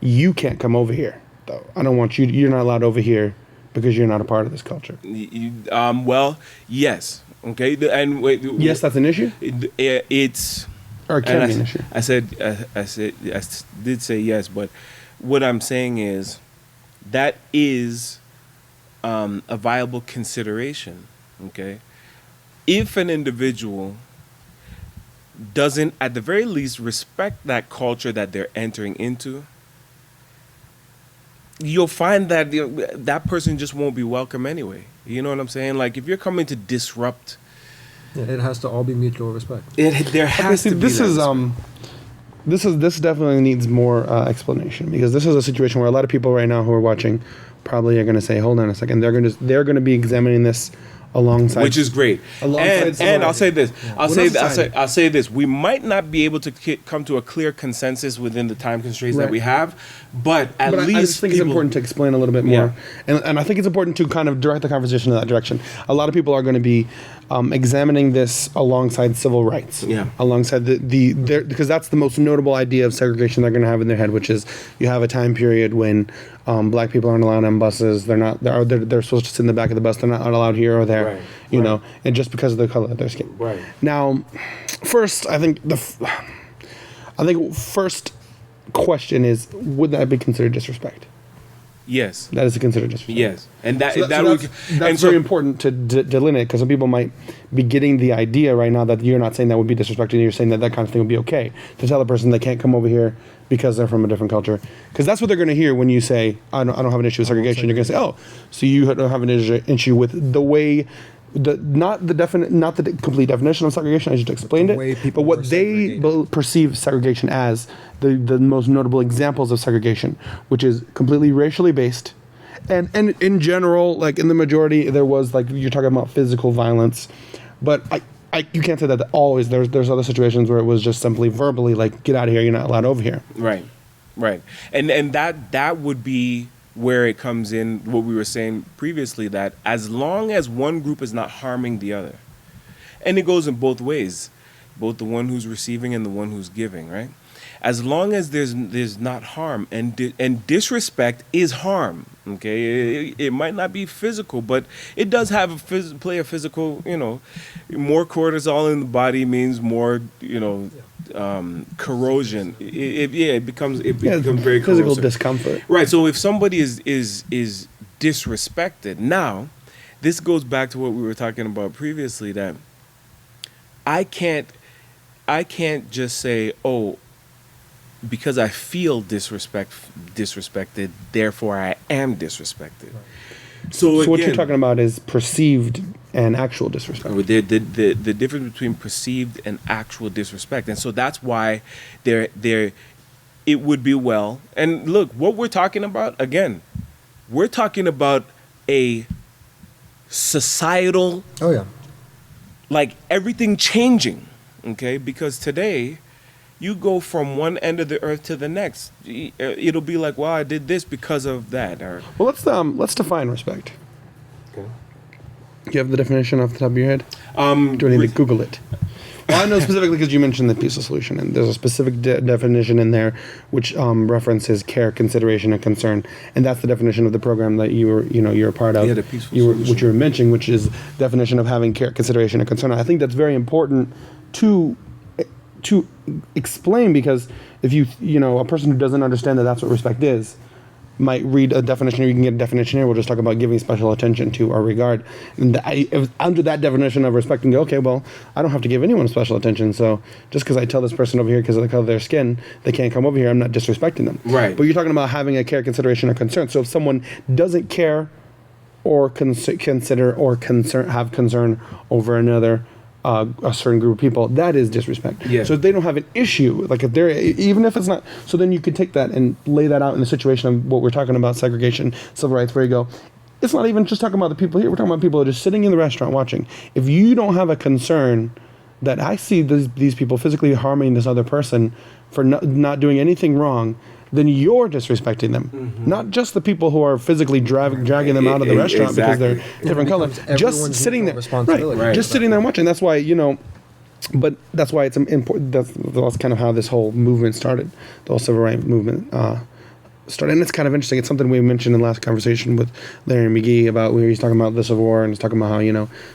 you can't come over here, though. I don't want you, you're not allowed over here because you're not a part of this culture. Well, yes. Okay. And wait. Yes, that's an issue? It's... Or it can be an issue. I did say yes, but what I'm saying is that is a viable consideration, okay? If an individual doesn't, at the very least, respect that culture that they're entering into, you'll find that that person just won't be welcome anyway. You know what I'm saying? Like, if you're coming to disrupt... Yeah, it has to all be mutual respect. There has to be this definitely needs more explanation, because this is a situation where a lot of people right now who are watching probably are going to say, hold on a second, they're going to be examining this alongside, which is great. And I'll say this. I'll say this. We might not be able to come to a clear consensus within the time constraints that we have, but at least I just think it's important to explain a little bit more. Yeah. And I think it's important to kind of direct the conversation in that direction. A lot of people are going to be examining this alongside civil rights. Yeah. Alongside because that's the most notable idea of segregation they're going to have in their head, which is you have a time period when black people aren't allowed on buses. They're supposed to sit in the back of the bus. They're not allowed here or there. Right. You know, and just because of the color of their skin. Right. Now, first, I think first question is, would that be considered disrespect? Yes. That is considered disrespect. Yes. And that's very important to delineate, because some people might be getting the idea right now that you're not saying that would be disrespecting, you're saying that kind of thing would be okay. To tell a person they can't come over here because they're from a different culture. Because that's what they're going to hear when you say, I don't have an issue with segregation. You're going to say, oh, so you don't have an issue with the way... not the complete definition of segregation. I just explained it, but what they perceive segregation as, the most notable examples of segregation, which is completely racially based, and in general, like in the majority, there was, like, you're talking about physical violence, but you can't say that always. There's other situations where it was just simply verbally, like, get out of here, you're not allowed over here. Right, and that would be where it comes in, what we were saying previously, that as long as one group is not harming the other, and it goes in both ways, both the one who's receiving and the one who's giving, right? As long as there's not harm, and disrespect is harm, okay? It might not be physical, but it does have play a physical, more cortisol in the body means more, corrosion. It becomes very physical corrosive. Discomfort. Right. So if somebody is disrespected, now this goes back to what we were talking about previously, that I can't just say, oh, because I feel disrespected, therefore I am disrespected. Right. So again, what you're talking about is perceived and actual disrespect. The difference between perceived and actual disrespect, and so that's why it would be well. And look, what we're talking about, again, we're talking about a societal. Oh yeah. Like everything changing, okay? Because today, you go from one end of the earth to the next. It'll be like, well, I did this because of that. Or well, let's define respect. Okay. Do you have the definition off the top of your head? Do I need to Google it? Well, I know specifically because you mentioned the peaceful solution, and there's a specific definition in there which references care, consideration, and concern, and that's the definition of the program that you're a part of. Yeah, the peaceful solution. Which you were mentioning, which is definition of having care, consideration, and concern. I think that's very important to explain, because if a person who doesn't understand that that's what respect is might read a definition, or you can get a definition here. We'll just talk about giving special attention to or regard. And under that definition of respect, and go, okay, well, I don't have to give anyone special attention. So just because I tell this person over here because of the color of their skin, they can't come over here, I'm not disrespecting them. Right. But you're talking about having a care, consideration, or concern. So if someone doesn't care or consider or have concern over another, a certain group of people, that is disrespect. Yeah. So if they don't have an issue, like if they're, even if it's not, so then you could take that and lay that out in the situation of what we're talking about, segregation, civil rights, where you go, it's not even just talking about the people here, we're talking about people that are just sitting in the restaurant watching. If you don't have a concern that I see these people physically harming this other person for not doing anything wrong, then you're disrespecting them. Not just the people who are physically dragging them out of the restaurant because they're different color. Just sitting there, just sitting there and watching. That's why, but that's why it's important. That's kind of how this whole movement started, the whole civil rights movement started. And it's kind of interesting. It's something we mentioned in the last conversation with Larry McGee about where he's talking about the Civil War and he's talking about how,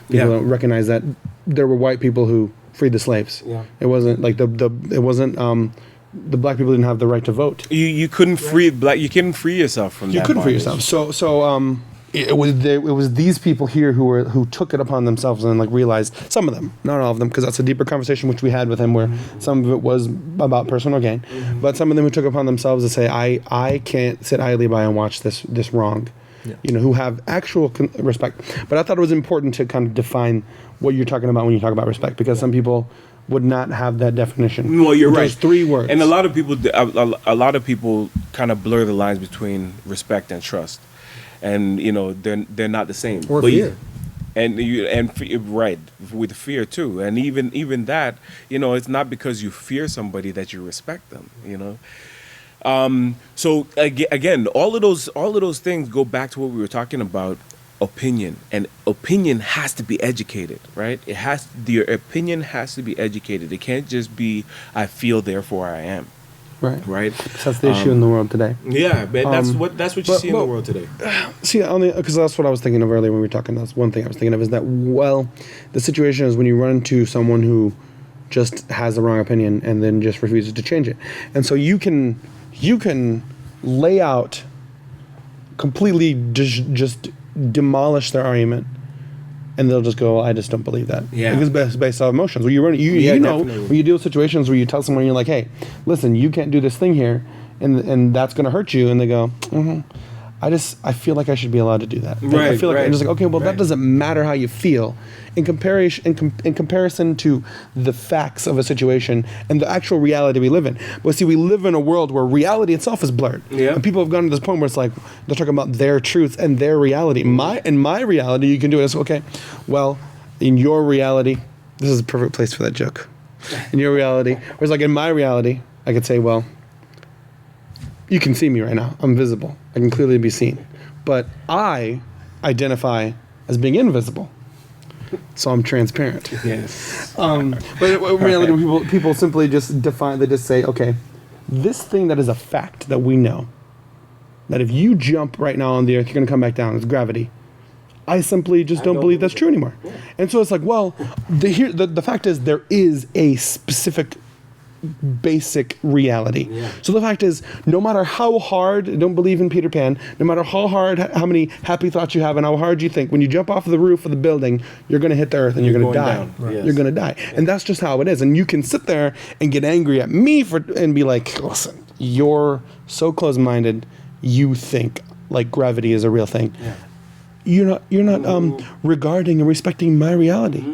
people don't recognize that there were white people who freed the slaves. Yeah. It wasn't like the black people didn't have the right to vote. You couldn't free you couldn't free yourself from that. You couldn't free yourself. So it was these people here who took it upon themselves and realized, some of them, not all of them, because that's a deeper conversation which we had with him where some of it was about personal gain, but some of them who took it upon themselves to say, I can't sit idly by and watch this wrong. Yeah. Who have actual respect. But I thought it was important to kind of define what you're talking about when you talk about respect, because some people would not have that definition. Well, you're right. There's 3 words, and a lot of people kind of blur the lines between respect and trust, and they're not the same. Or fear. Right, with fear too, and even that, it's not because you fear somebody that you respect them. So again, all of those things go back to what we were talking about. Opinion, and opinion has to be educated, right? Your opinion has to be educated. It can't just be I feel therefore I am, right? That's the issue in the world today. Yeah, but that's what you see in the world today. See, because that's what I was thinking of earlier when we were talking. That's one thing I was thinking of is that the situation is when you run into someone who just has the wrong opinion and then just refuses to change it, and so you can lay out completely just demolish their argument, and they'll just go, I just don't believe that. Yeah. Because it's based off emotions. When when you deal with situations where you tell someone, you're like, hey, listen, you can't do this thing here, and that's going to hurt you, and they go, I feel like I should be allowed to do that. I feel like, and it's like, okay, well, that doesn't matter how you feel in comparison to the facts of a situation and the actual reality we live in. But see, we live in a world where reality itself is blurred. Yeah. And people have gone to this point where it's like they're talking about their truth and their reality. In my reality, you can do it. It's okay. Well, in your reality, this is a perfect place for that joke. In your reality, whereas in my reality, I could say, well, you can see me right now. I'm visible. I can clearly be seen. But I identify as being invisible. So I'm transparent. Yes. But in reality, people simply just they just say, okay, this thing that is a fact that we know, that if you jump right now on the earth, you're going to come back down. It's gravity. I simply just don't believe that's true anymore. Yeah. And so it's like, well, the fact is there is a specific basic reality. Yeah. So the fact is, no matter how hard, don't believe in Peter Pan, no matter how many happy thoughts you have and how hard you think, when you jump off of the roof of the building, you're going to hit the earth and you're going to die. Right. Yes. You're going to die. Yeah. And that's just how it is. And you can sit there and get angry at me and be like, listen, you're so close-minded, you think like gravity is a real thing. Yeah. You're not regarding and respecting my reality.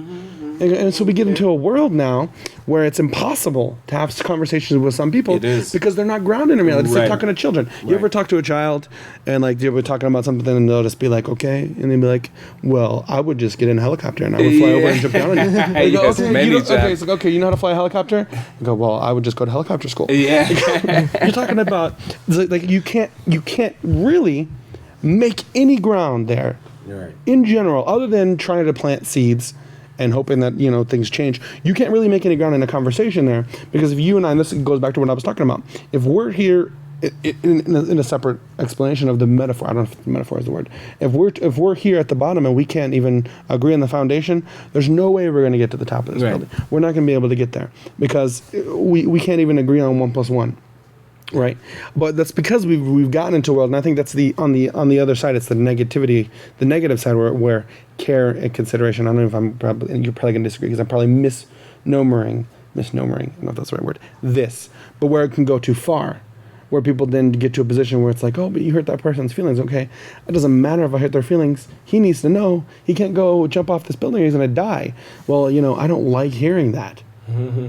And so we get into a world now where it's impossible to have conversations with some people because they're not grounded in reality. It's like talking to children. You ever talk to a child and you ever talking about something and they'll just be like, okay, and they'll be like, well, I would just get in a helicopter and I would fly over and jump down on you. They go, it's like, okay, you know how to fly a helicopter? I go, well, I would just go to helicopter school. Yeah. You're talking about you can't really make any ground there in general, other than trying to plant seeds and hoping that things change. You can't really make any ground in a conversation there, because if you and I, and this goes back to what I was talking about, if we're here in a separate explanation of the metaphor, I don't know if metaphor is the word, if we're here at the bottom and we can't even agree on the foundation, there's no way we're going to get to the top of this building. We're not going to be able to get there because we can't even agree on 1 + 1. Right, but that's because we've gotten into a world, and I think that's on the other side. It's the negativity, the negative side, where care and consideration. I don't know if you're probably gonna disagree because I'm probably misnomering. I don't know if that's the right word. But where it can go too far, where people then get to a position where it's like, oh, but you hurt that person's feelings. Okay, it doesn't matter if I hurt their feelings. He needs to know. He can't go jump off this building. He's gonna die. Well, I don't like hearing that.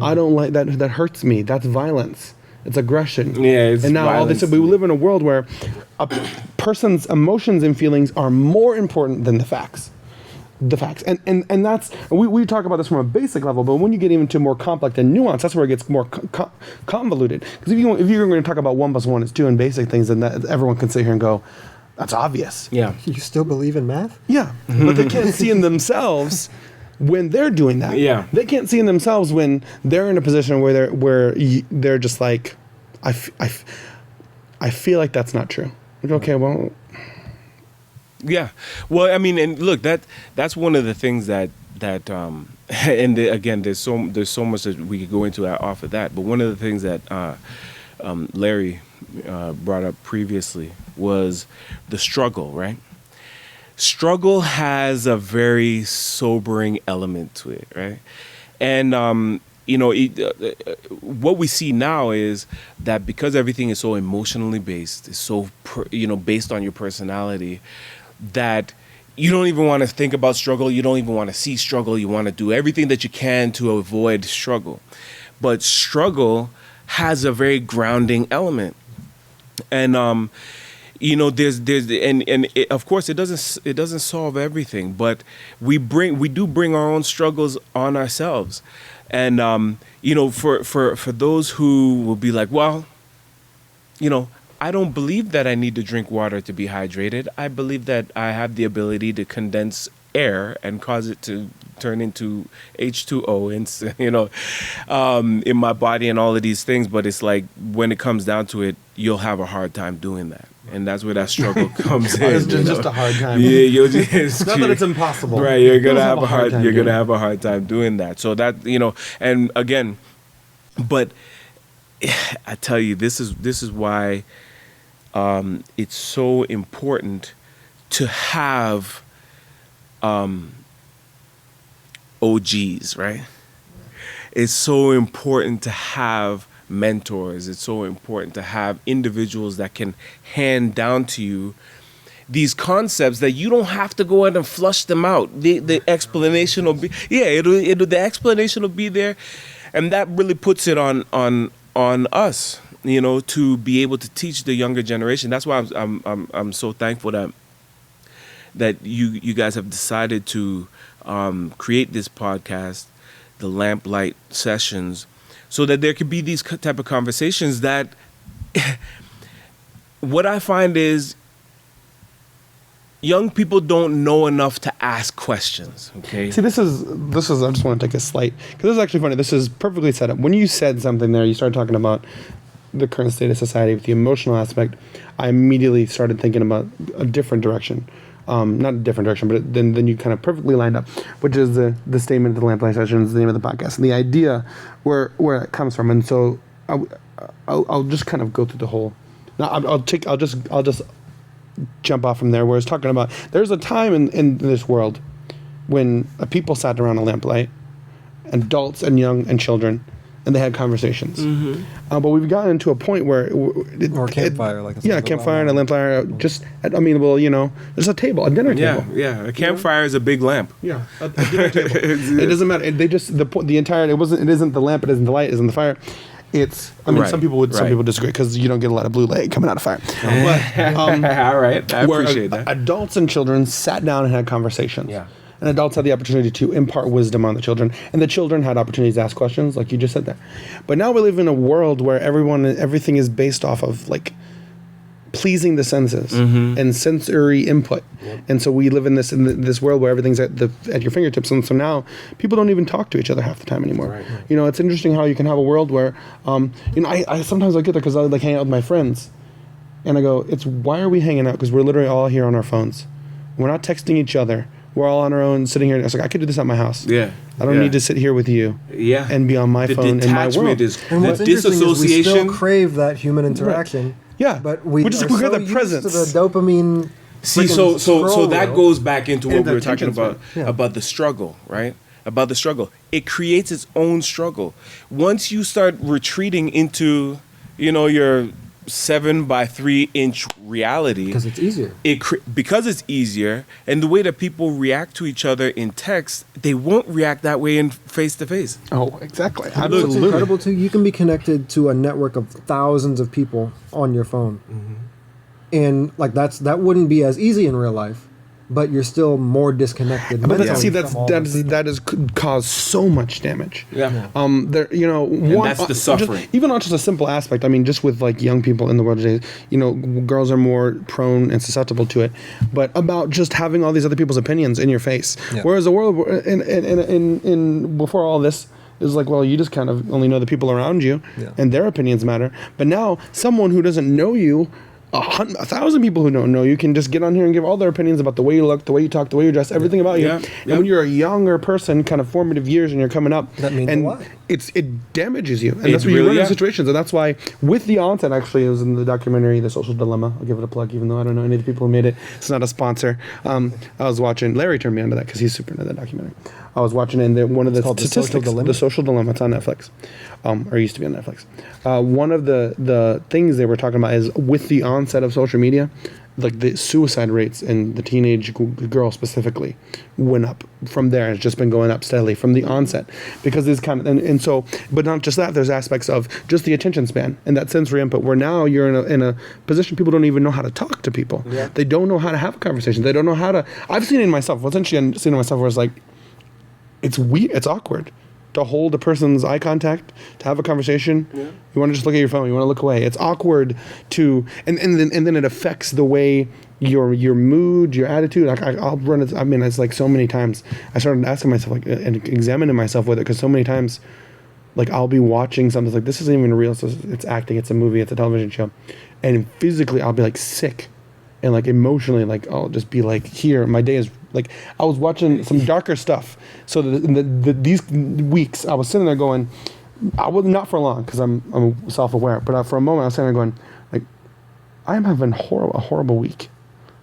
I don't like that. That hurts me. That's violence. It's aggression. Yeah, it's and now violence. All this. We live in a world where a person's emotions and feelings are more important than the facts. the facts. And that's, we talk about this from a basic level, but when you get even to more complex and nuanced, that's where it gets more convoluted. Because if you're going to talk about 1 + 1 is 2 and basic things, then everyone can sit here and go, that's obvious. Yeah. You still believe in math? Yeah. But they can't see in themselves when they're doing that. Yeah. They can't see in themselves when they're in a position where they're just like, I feel like that's not true. Like, okay, well. Yeah. Well, I mean, and look, that's one of the things that and again, there's so much that we could go into off of that. But one of the things that Larry brought up previously was the struggle, right? Struggle has a very sobering element to it, right? And what we see now is that because everything is so emotionally based, it's so based on your personality, that you don't even want to think about struggle. You don't even want to see struggle. You want to do everything that you can to avoid struggle. But struggle has a very grounding element, and there's of course it doesn't solve everything, but we do bring our own struggles on ourselves, and for those who will be like, well, I don't believe that I need to drink water to be hydrated. I believe that I have the ability to condense air and cause it to turn into H2O in my body and all of these things. But it's like when it comes down to it, you'll have a hard time doing that. And that's where that struggle comes in. It's just a hard time. Yeah, it's not that it's impossible. Right, you're gonna have a hard time doing that. So that and again, but I tell you, this is why it's so important to have OGs, right? It's so important to have mentors. It's so important to have individuals that can hand down to you these concepts that you don't have to go out and flush them out. The explanation will be the explanation will be there, and that really puts it on us, to be able to teach the younger generation. That's why I'm so thankful that you guys have decided to create this podcast, the Lamplight sessions, so that there could be these type of conversations that what I find is young people don't know enough to ask questions, okay? See, this is I just want to take a slight, because this is actually funny. This is perfectly set up. When you said something there, you started talking about the current state of society with the emotional aspect. I immediately started thinking about a different direction. Not a different direction, but then you kind of perfectly lined up, which is the statement of the Lamplight Sessions, the name of the podcast, and the idea where it comes from. And so I'll just kind of go through the whole. Now I'll just jump off from there, where it's talking about there's a time in this world when people sat around a lamplight, adults and young and children, and they had conversations. Mm-hmm. But we've gotten into a point where or a campfire, campfire and a lamplighter. There's a table, a dinner table. Yeah, a campfire is a big lamp. Yeah, a dinner table. It doesn't matter. It isn't the lamp. It isn't the light. It isn't the fire. Some people disagree because you don't get a lot of blue light coming out of fire. But, all right, I appreciate that. Adults and children sat down and had conversations. Yeah. And adults had the opportunity to impart wisdom on the children, and the children had opportunities to ask questions, like you just said there. But now we live in a world where everything is based off of pleasing the senses and sensory input, and so we live in this world where everything's at your fingertips, and so now people don't even talk to each other half the time anymore. Right. It's interesting how you can have a world where, I sometimes I get there because I hang out with my friends, and I go, why are we hanging out? Because we're literally all here on our phones. We're not texting each other. We're all on our own, sitting here. It's like I could do this at my house. Yeah, I don't need to sit here with you. Yeah, and be on my phone in my world. And what's interesting is we still crave that human interaction. Right. Yeah, but we got the presence to the dopamine. See, so that goes back into what we were talking about the struggle, right? About the struggle, it creates its own struggle. Once you start retreating into, your 7x3-inch reality, because it's easier. Because it's easier, and the way that people react to each other in text, they won't react that way in face to face. Oh, exactly. Absolutely. What's incredible too, you can be connected to a network of thousands of people on your phone, and that wouldn't be as easy in real life. but you're still more disconnected. But mentally see, from all those people. that has caused so much damage. Yeah. There, that's the suffering. Even on just a simple aspect. I mean, just with like young people in the world today, girls are more prone and susceptible to it. But about just having all these other people's opinions in your face, whereas the world in before all this. Is like, well, you just kind of only know the people around you, and their opinions matter. But now, someone who doesn't know you, 1,000 people who don't know you can just get on here and give all their opinions about the way you look, the way you talk, the way you dress, everything about you. And when you're a younger person, kind of formative years, and you're coming up, that means a lot. It damages you, and that's what you run in situations. And that's why, with the onset, actually, it was in the documentary, The Social Dilemma. I'll give it a plug, even though I don't know any of the people who made it. It's not a sponsor. I was watching. Larry turned me onto that because he's super into that documentary. I was watching, and one of the statistics, The Social Dilemma, it's on Netflix, or used to be on Netflix. One of the things they were talking about is with the onset of social media, like the suicide rates in the teenage girl specifically went up. From there, it's just been going up steadily from the onset, because it's kind of and so. But not just that, there's aspects of just the attention span and that sensory input. Where now you're in a position people don't even know how to talk to people. Yeah. They don't know how to have a conversation. They don't know how to. I've seen it in myself. Essentially, I've seen it in myself where it's like. It's weird. It's awkward to hold a person's eye contact, to have a conversation. Yeah. You want to just look at your phone. You want to look away. It's awkward to, and then it affects the way your mood, your attitude. Like I'll run it. I mean, it's like so many times I started asking myself, like, and examining myself with it, because so many times, like I'll be watching something like this isn't even real. So it's acting. It's a movie. It's a television show, and physically I'll be like sick. And like emotionally, like I'll just be like, here, my day is like, I was watching some darker stuff. So these weeks, I was sitting there going, I was not for long because I'm self-aware, but for a moment I was sitting there going, like, I'm having a horrible week.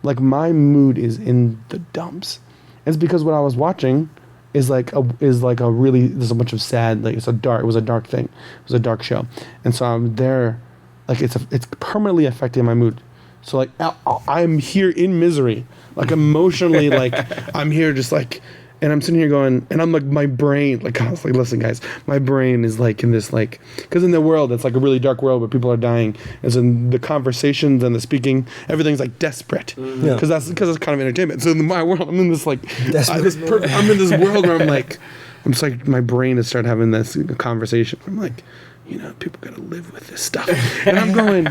Like my mood is in the dumps. And it's because what I was watching is like a really, there's a bunch of sad, like it was a dark thing. It was a dark show. And so I'm there, like it's permanently affecting my mood. So like I'm here in misery, like emotionally, like I'm here just like, and I'm sitting here going, and I'm like my brain, like I was like, listen guys, my brain is like in this like, because in the world it's like a really dark world where people are dying, as in the conversations and the speaking, everything's like desperate, because it's kind of entertainment. So in my world, I'm in this like, I'm in this world where I'm just like my brain has started having this conversation. I'm like, people gotta live with this stuff, and I'm going.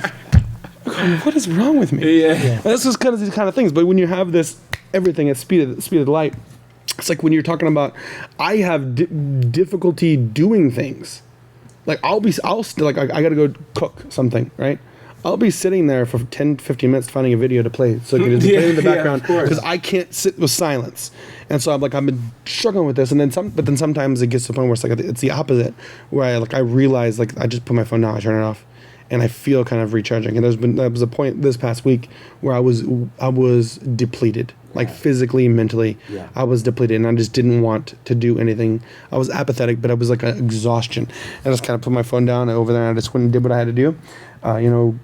What is wrong with me? Yeah. This is kind of these kind of things. But when you have this everything at speed of light, it's like when you're talking about, I have difficulty doing things. Like I gotta go cook something, right? I'll be sitting there for 10, 15 minutes finding a video to play, so I can just play in the background, because I can't sit with silence. And so I've been struggling with this, and then sometimes it gets to the point where it's like it's the opposite, where I realize like I just put my phone down, I turn it off. And I feel kind of recharging. And there was a point this past week where I was depleted, like physically, mentally. Yeah. I was depleted, and I just didn't want to do anything. I was apathetic, but I was like an exhaustion. And I just kind of put my phone down over there, and I just went and did what I had to do.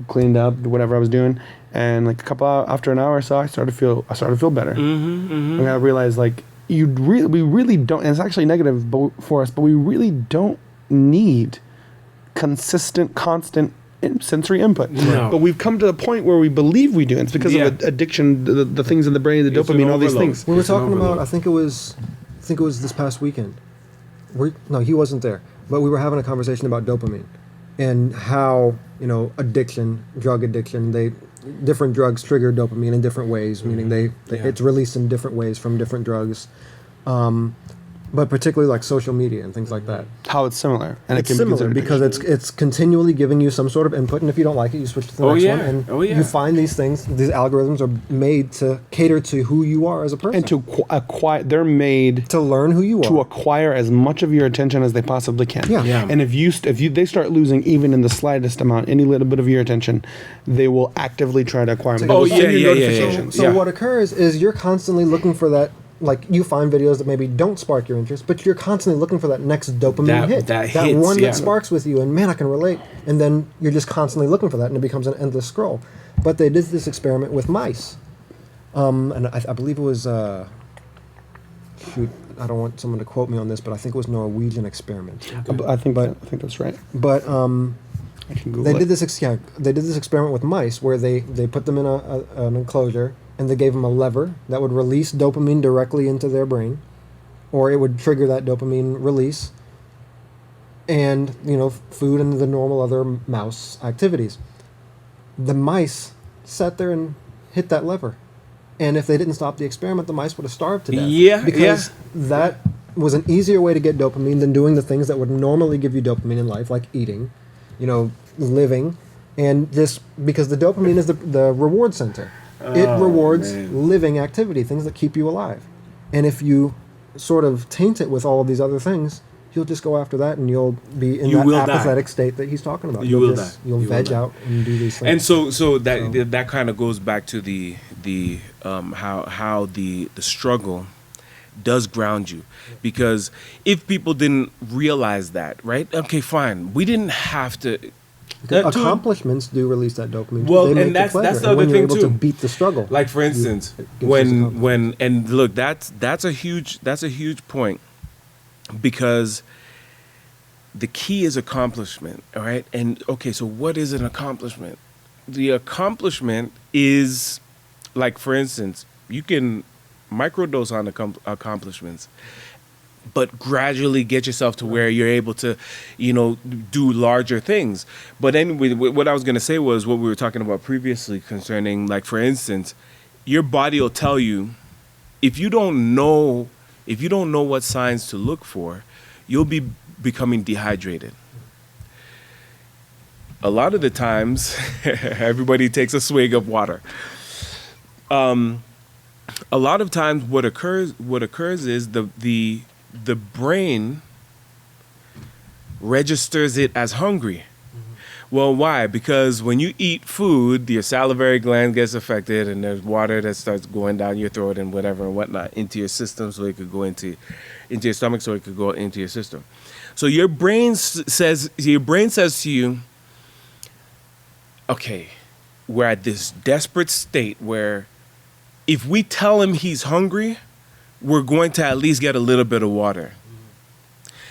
Cleaned up, whatever I was doing. And like after an hour or so, I started to feel better. And I realized like we really don't. And it's actually negative for us, but we really don't need consistent, constant sensory input. No. But we've come to the point where we believe we do. And it's because of addiction, the things in the brain, the dopamine, all these things. We were talking about, I think it was this past weekend. No, he wasn't there. But we were having a conversation about dopamine and how, addiction, drug addiction, different drugs trigger dopamine in different ways, meaning it's released in different ways from different drugs. But particularly like social media and things like that. How it's similar. And it's similar because it's continually giving you some sort of input, and if you don't like it, you switch to the next one. And you find these things, these algorithms are made to cater to who you are as a person. And to acquire, they're made to learn who you are. To acquire as much of your attention as they possibly can. Yeah. And if they start losing even in the slightest amount, any little bit of your attention, they will actively try to acquire more. So what occurs is you're constantly looking for that. Like, you find videos that maybe don't spark your interest, but you're constantly looking for that next dopamine hit. That one that sparks with you, and man, I can relate. And then you're just constantly looking for that, and it becomes an endless scroll. But they did this experiment with mice. And I believe it was, I don't want someone to quote me on this, but I think it was a Norwegian experiment. Okay. I think that's right. But they did this experiment with mice where they put them in an enclosure, and they gave them a lever that would release dopamine directly into their brain, or it would trigger that dopamine release, and, food and the normal other mouse activities. The mice sat there and hit that lever. And if they didn't stop the experiment, the mice would have starved to death. Yeah, because that was an easier way to get dopamine than doing the things that would normally give you dopamine in life, like eating, living, and this, because the dopamine is the reward center. It rewards living activity, things that keep you alive. And if you sort of taint it with all of these other things, you'll just go after that, and you'll be in that apathetic state that he's talking about. You'll veg out and do these things. And so that kind of goes back to the how the struggle does ground you, because if people didn't realize that, right? Okay, fine. We didn't have to. Accomplishments do release that dopamine. Well, they and that's the other when thing you're able too. to beat the struggle. Like for instance, when and look, that's a huge point, because the key is accomplishment, all right? And okay, so what is an accomplishment? The accomplishment is, like for instance, you can microdose on accomplishments, but gradually get yourself to where you're able to, do larger things. But anyway, what I was going to say was what we were talking about previously concerning, like, for instance, your body will tell you, if you don't know what signs to look for, you'll be becoming dehydrated. A lot of the times, everybody takes a swig of water. A lot of times what occurs is the brain registers it as hungry. Well, why? Because when you eat food, your salivary gland gets affected, and there's water that starts going down your throat and whatever and whatnot into your system, so it could go into your stomach, so it could go into your system. So your brain says to you, okay, we're at this desperate state where if we tell him he's hungry, we're going to at least get a little bit of water.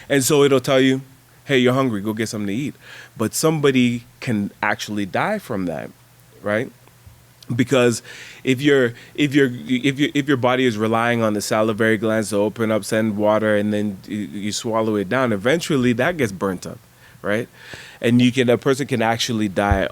And so it'll tell you, hey, you're hungry, go get something to eat. But somebody can actually die from that, right? Because if your body is relying on the salivary glands to open up, send water, and then you swallow it down, eventually that gets burnt up, right? And a person can actually die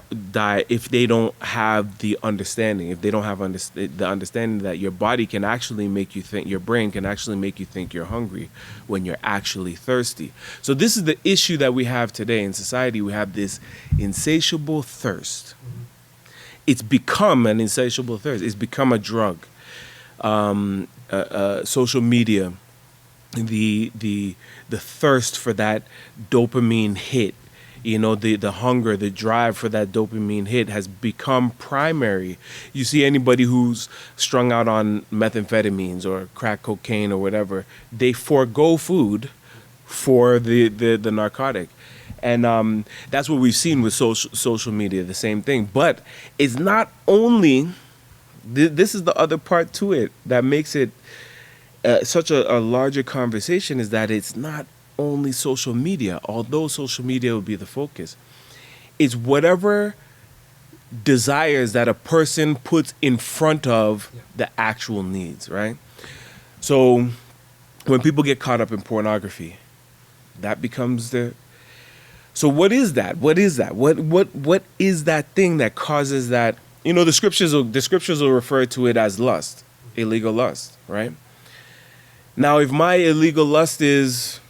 if they don't have the understanding. If they don't have the understanding that your body can actually make you think, your brain can actually make you think you're hungry when you're actually thirsty. So this is the issue that we have today in society. We have this insatiable thirst. It's become an insatiable thirst. It's become a drug. Social media, the thirst for that dopamine hit, the hunger, the drive for that dopamine hit has become primary. You see anybody who's strung out on methamphetamines or crack cocaine or whatever, they forego food for the narcotic. And that's what we've seen with social media, the same thing. But it's not only, this is the other part to it that makes it such a larger conversation, is that it's not only social media, although social media will be the focus. It's whatever desires that a person puts in front of the actual needs, right? So when people get caught up in pornography, that becomes so what is that? What is that? What is that thing that causes that? The scriptures will refer to it as lust, illegal lust, right? Now, if my illegal lust is,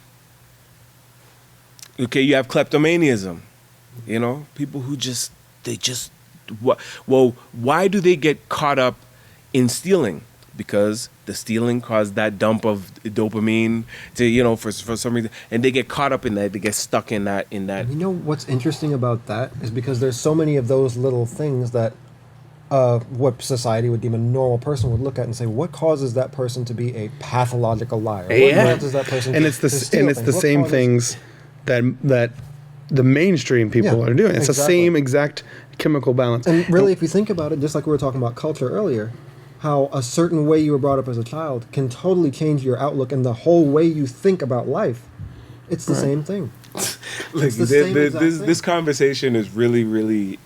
okay, you have kleptomaniaism, people who why do they get caught up in stealing? Because the stealing caused that dump of dopamine to, for some reason, and they get caught up in that, they get stuck in that. What's interesting about that is because there's so many of those little things that what society would deem a normal person would look at and say, what causes that person to be a pathological liar? What causes that person and it's the same things that the mainstream people are doing. It's the same exact chemical balance. And really, if you think about it, just like we were talking about culture earlier, how a certain way you were brought up as a child can totally change your outlook and the whole way you think about life. It's the same thing. Look, this conversation is really, really...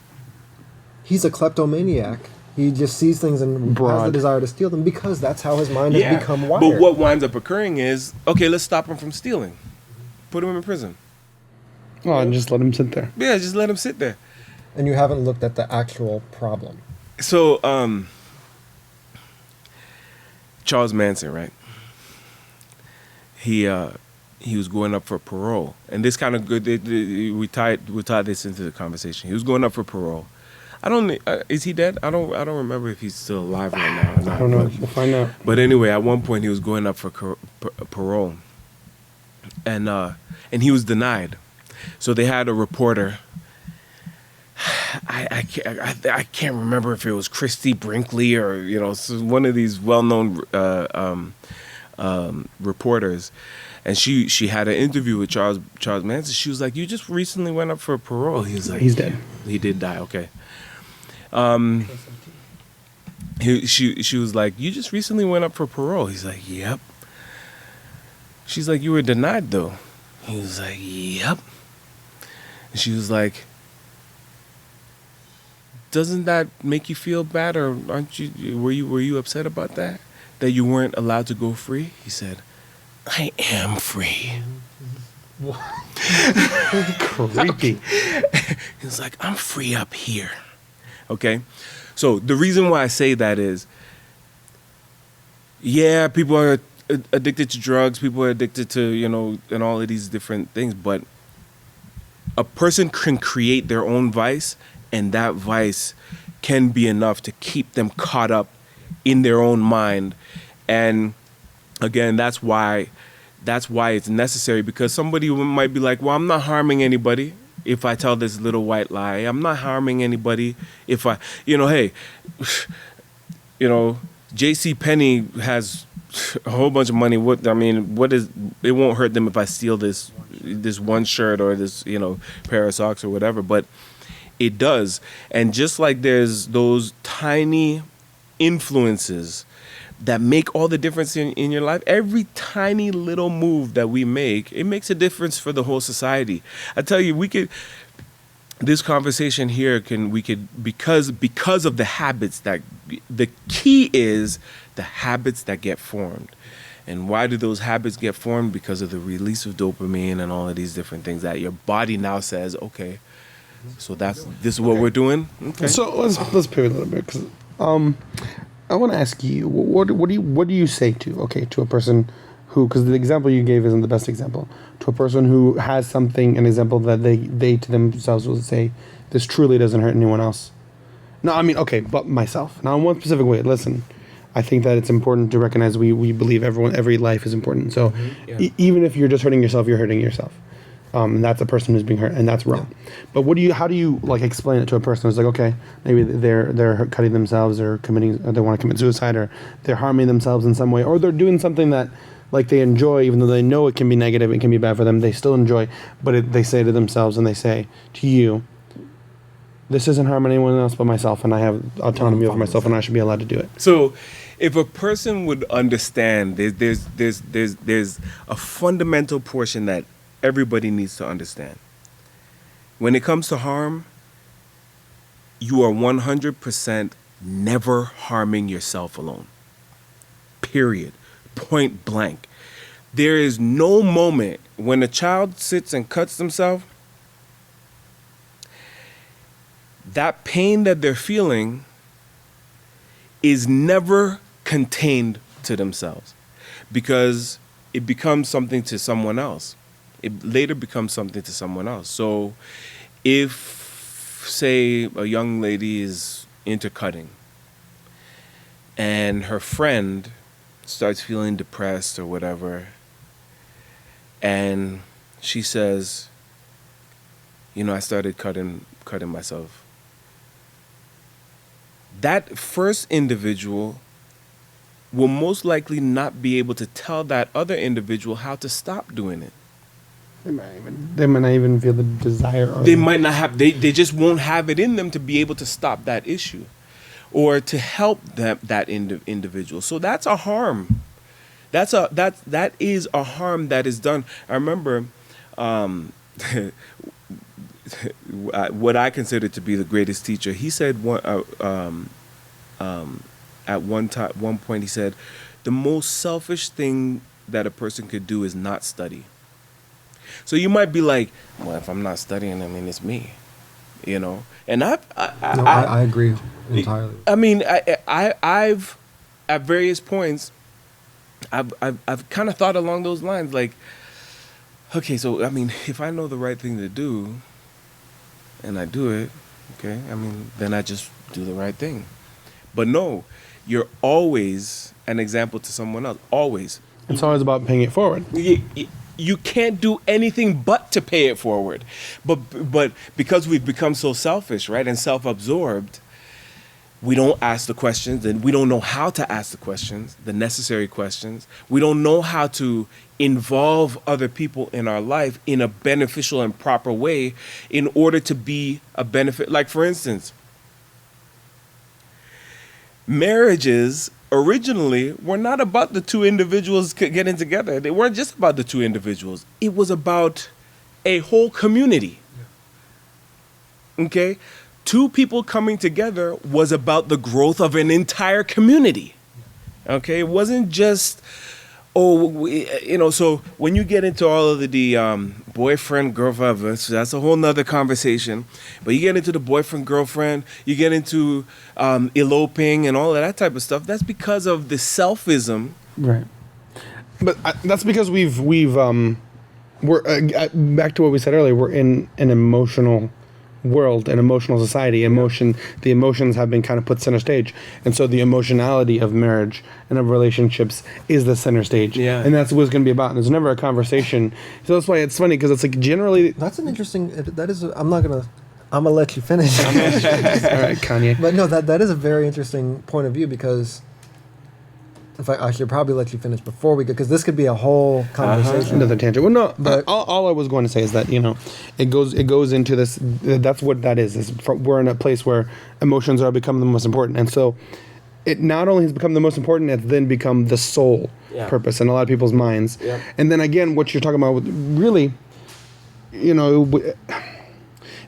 He's a kleptomaniac He just sees things and has the Broad. desire to steal them because that's how his mind has become wired. But what winds up occurring is, okay, let's stop him from stealing. Put him in prison. Oh, and just let him sit there. Yeah, just let him sit there. And you haven't looked at the actual problem. So, Charles Manson, right? He was going up for parole, and this kind of good. We tied this into the conversation. He was going up for parole. I don't. Is he dead? I don't remember if he's still alive right now. Or not, I don't know. We'll find out. But anyway, at one point he was going up for parole, and he was denied. So they had a reporter. I can't remember if it was Christy Brinkley or one of these well-known reporters, and she had an interview with Charles Manson. She was like, "You just recently went up for parole." He was like, He's dead. He did die. Okay. She was like, "You just recently went up for parole." He's like, "Yep." She's like, "You were denied though." He was like, "Yep." And she was like, "Doesn't that make you feel bad, or were you upset about that you weren't allowed to go free?" He said, "I am free." Creepy. He was like, "I'm free up here." Okay? So the reason why I say that is, yeah, people are addicted to drugs, people are addicted to, and all of these different things, but a person can create their own vice, and that vice can be enough to keep them caught up in their own mind. And again, that's why it's necessary, because somebody might be like, "Well, I'm not harming anybody if I tell this little white lie. I'm not harming anybody if I, hey, J.C. Penney has a whole bunch of money. It won't hurt them if I steal this one shirt or this, pair of socks or whatever." But it does. And just like there's those tiny influences that make all the difference in your life, every tiny little move that we make, it makes a difference for the whole society. I tell you, this conversation here because of the habits the key is the habits that get formed. And why do those habits get formed? Because of the release of dopamine and all of these different things that your body now says, okay, so this is what we're doing. Okay. So let's pivot a little bit, because I want to ask you, what do you say to a person who, because the example you gave isn't the best example, to a person who has something, an example that they to themselves will say, "This truly doesn't hurt anyone else." No, I mean, okay, but myself. Now, in one specific way, listen, I think that it's important to recognize we believe every life is important. So even if you're just hurting yourself, you're hurting yourself. And that's a person who's being hurt, and that's wrong. But how do you explain it to a person who's like, okay, maybe they're cutting themselves, or they want to commit suicide, or they're harming themselves in some way, or they're doing something that they enjoy, even though they know it can be negative, it can be bad for them, they still enjoy, but they say to themselves, and they say to you, "This isn't harming anyone else but myself, and I have autonomy over myself, and I should be allowed to do it." So, if a person would understand, there's a fundamental portion that everybody needs to understand. When it comes to harm, you are 100% never harming yourself alone. Period. Point blank. There is no moment when a child sits and cuts themselves, that pain that they're feeling is never contained to themselves, because it becomes something to someone else. It later becomes something to someone else. So if, say, a young lady is into cutting and her friend starts feeling depressed or whatever, and she says, "I started cutting myself," that first individual will most likely not be able to tell that other individual how to stop doing it. They might not even feel the desire. They might not have. They just won't have it in them to be able to stop that issue, or to help that individual. So that's a harm. That is a harm that is done. I remember what I consider to be the greatest teacher. He said at one point he said, the most selfish thing that a person could do is not study. So you might be like, well, if I'm not studying, I mean, it's me, you know. And I agree entirely. I mean, I've at various points, I've kind of thought along those lines, like, okay, so I mean, if I know the right thing to do, and I do it, okay, I mean, then I just do the right thing. But no, you're always an example to someone else. Always. It's always about paying it forward. You can't do anything but to pay it forward. But because we've become so selfish, right, and self-absorbed, we don't ask the questions, and we don't know how to ask the questions, the necessary questions. We don't know how to involve other people in our life in a beneficial and proper way in order to be a benefit. Like, for instance, marriages originally were not about the two individuals getting together. They weren't just about the two individuals. It was about a whole community. Okay? Two people coming together was about the growth of an entire community. Okay? It wasn't just, so when you get into all of the boyfriend, girlfriend, that's a whole nother conversation. But you get into the boyfriend, girlfriend, you get into eloping and all of that type of stuff. That's because of the selfism. Right. But that's because we're back to what we said earlier. We're in an emotional world, an emotional society. The emotions have been kind of put center stage, and so the emotionality of marriage and of relationships is the center stage. Yeah. And that's what it's going to be about. And there's never a conversation. So that's why it's funny, because it's like generally. That's an interesting. I'm gonna let you finish. All right, Kanye. But no, that is a very interesting point of view, because in fact, I should probably let you finish before we go, because this could be a whole conversation. Another tangent. Well, no, But- all I was going to say is that, it goes into this. That's what that is. We're in a place where emotions are becoming the most important, and so it not only has become the most important, it's then become the sole purpose in a lot of people's minds. Yeah. And then again, what you're talking about with really,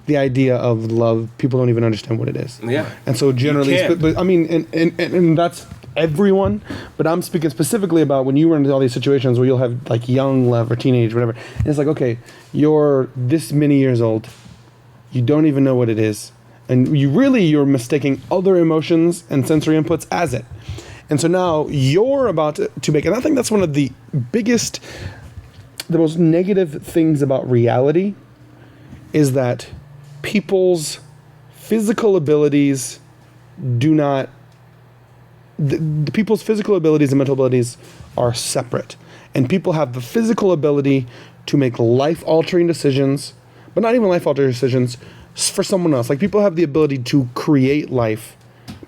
the idea of love, people don't even understand what it is. Yeah. And so generally, but I mean, and that's everyone, but I'm speaking specifically about when you run into all these situations where you'll have like young love or teenage, whatever. And it's like, okay, you're this many years old, you don't even know what it is, and you're mistaking other emotions and sensory inputs as it. And so now you're about to make, and I think that's one of the biggest, the most negative things about reality is that people's physical abilities do not, the people's physical abilities and mental abilities are separate. And people have the physical ability to make life-altering decisions, but not even life-altering decisions for someone else. Like, people have the ability to create life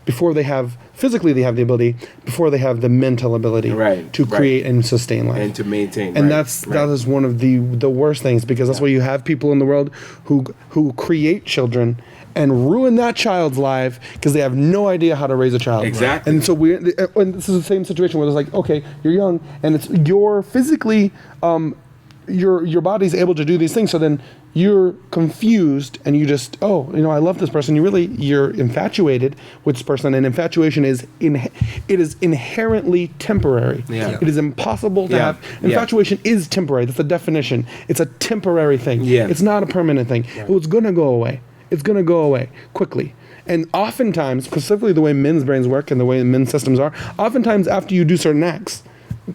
before they have, physically they have the ability, before they have the mental ability to create and sustain life. And to maintain. And that is one of the worst things, because that's why you have people in the world who create children and ruin that child's life because they have no idea how to raise a child. Exactly. And so and this is the same situation where it's like, okay, you're young and you're physically, your body's able to do these things. So then you're confused and you just, I love this person. You're infatuated with this person, and infatuation is inherently temporary. Yeah. It is impossible to have. Infatuation is temporary. That's the definition. It's a temporary thing. Yeah. It's not a permanent thing. Well, it's going to go away. It's going to go away quickly. And oftentimes, specifically the way men's brains work and the way men's systems are, oftentimes after you do certain acts,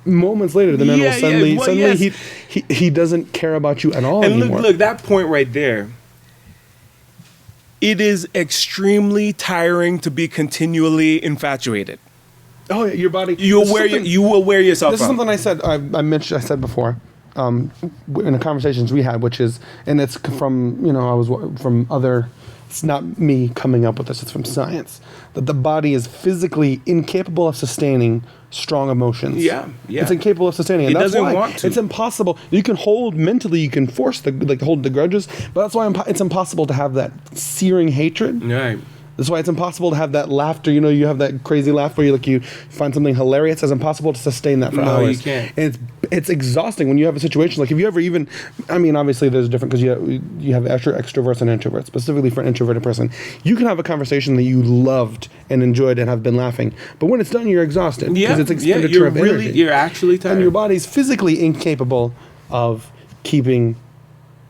moments later, the man will suddenly he doesn't care about you at all anymore. And look, that point right there, it is extremely tiring to be continually infatuated. Oh, yeah, your body. You will wear yourself out. This is something I said before. In the conversations we had, which is, and it's from, from other, it's not me coming up with this, it's from science, that the body is physically incapable of sustaining strong emotions. Yeah. It's incapable of sustaining. And It that's doesn't why want to. It's impossible. You can hold mentally, you can force hold the grudges, but that's why it's impossible to have that searing hatred. Right. That's why it's impossible to have that laughter. You have that crazy laugh where you find something hilarious. It's impossible to sustain that for hours. You can't. And it's exhausting when you have a situation like, if you ever even, I mean, obviously there's different, because you have extroverts and introverts. Specifically for an introverted person, you can have a conversation that you loved and enjoyed and have been laughing, but when it's done, you're exhausted because it's expenditure of energy. You're actually tired, and your body's physically incapable of keeping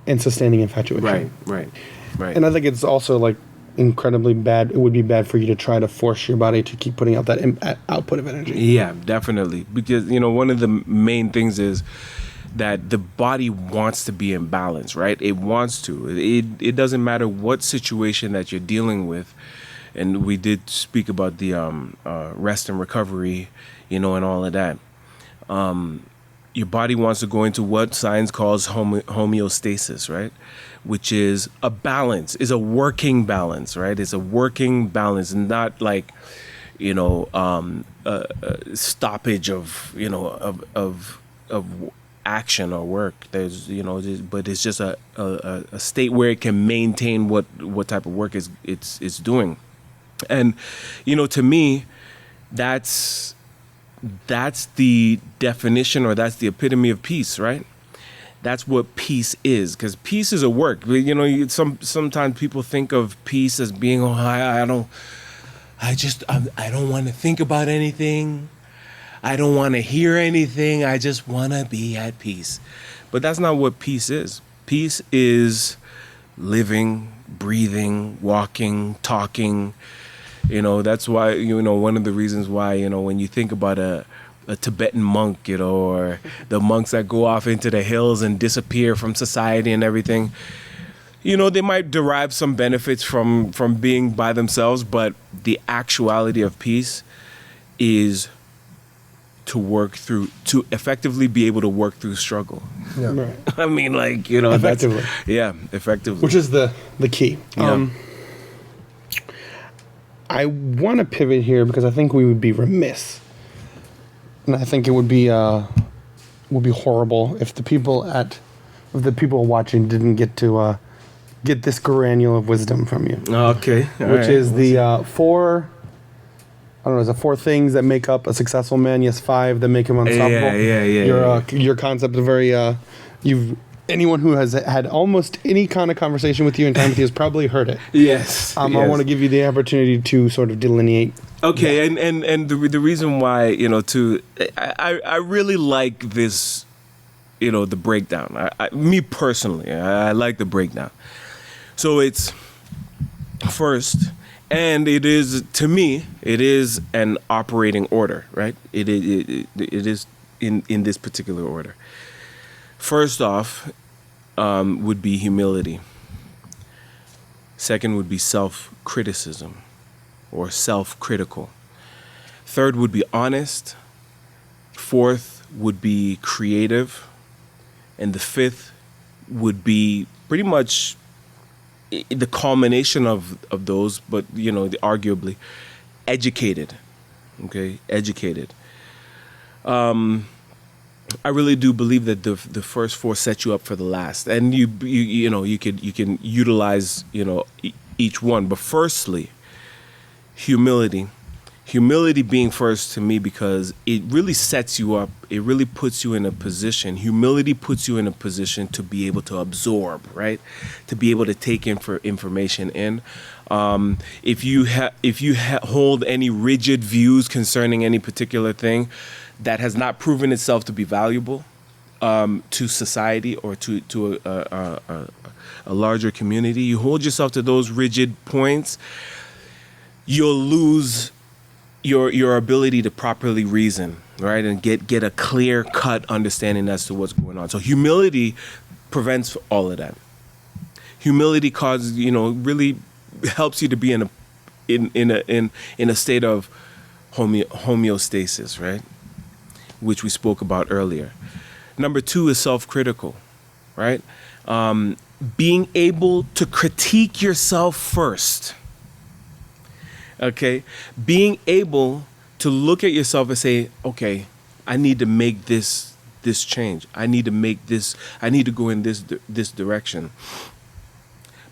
and sustaining infatuation. Right. And I think it's also like incredibly bad. It would be bad for you to try to force your body to keep putting out that output of energy. Yeah, definitely. Because, one of the main things is that the body wants to be in balance, right? It wants to. It doesn't matter what situation that you're dealing with. And we did speak about the rest and recovery, and all of that. Your body wants to go into what science calls homeostasis, right? Which is a balance, is a working balance, right? It's a working balance, not like, a stoppage of, of action or work. There's, but it's just a state where it can maintain what type of work it's doing. And, to me, that's the definition, or that's the epitome of peace, right? That's what peace is, because peace is a work. Sometimes people think of peace as being, I don't want to think about anything. I don't want to hear anything. I just want to be at peace. But that's not what peace is. Peace is living, breathing, walking, talking. That's why, one of the reasons why, when you think about a Tibetan monk, or the monks that go off into the hills and disappear from society and everything, they might derive some benefits from being by themselves, but the actuality of peace is to effectively be able to work through struggle. Yeah. Right. I mean, like, effectively. Effectively. Which is the key. Yeah. I want to pivot here because I think we would be remiss, and I think it would be horrible if the people watching didn't get to get this granule of wisdom from you. Okay. Which is the four. I don't know. Is it 4 things that make up a successful man? Yes, 5 that make him unstoppable. Yeah. Your concept is very. Anyone who has had almost any kind of conversation with you and time with you has probably heard it. Yes. I want to give you the opportunity to sort of delineate. Okay, and the reason why, I really like this, the breakdown. Me personally, I like the breakdown. So it's first, and it is, to me, it is an operating order, right? It is in this particular order. First off, would be humility. Second would be self-criticism or self-critical. Third would be honest. Fourth would be creative. And the fifth would be pretty much the culmination of those, but, arguably educated. Okay, educated. I really do believe that the first 4 set you up for the last, and you can utilize each one. But firstly, humility being first to me, because it really sets you up. It really puts you in a position. Humility puts you in a position to be able to absorb, right? To be able to take information in. If you hold any rigid views concerning any particular thing that has not proven itself to be valuable to society or to a larger community, you hold yourself to those rigid points, you'll lose your ability to properly reason, right, and get a clear-cut understanding as to what's going on. So humility prevents all of that. Humility causes, really helps you to be in a state of homeostasis, right? Which we spoke about earlier. Number 2 is self-critical, right? Being able to critique yourself first. Okay? Being able to look at yourself and say, okay, I need to make this change. I need to go in this direction.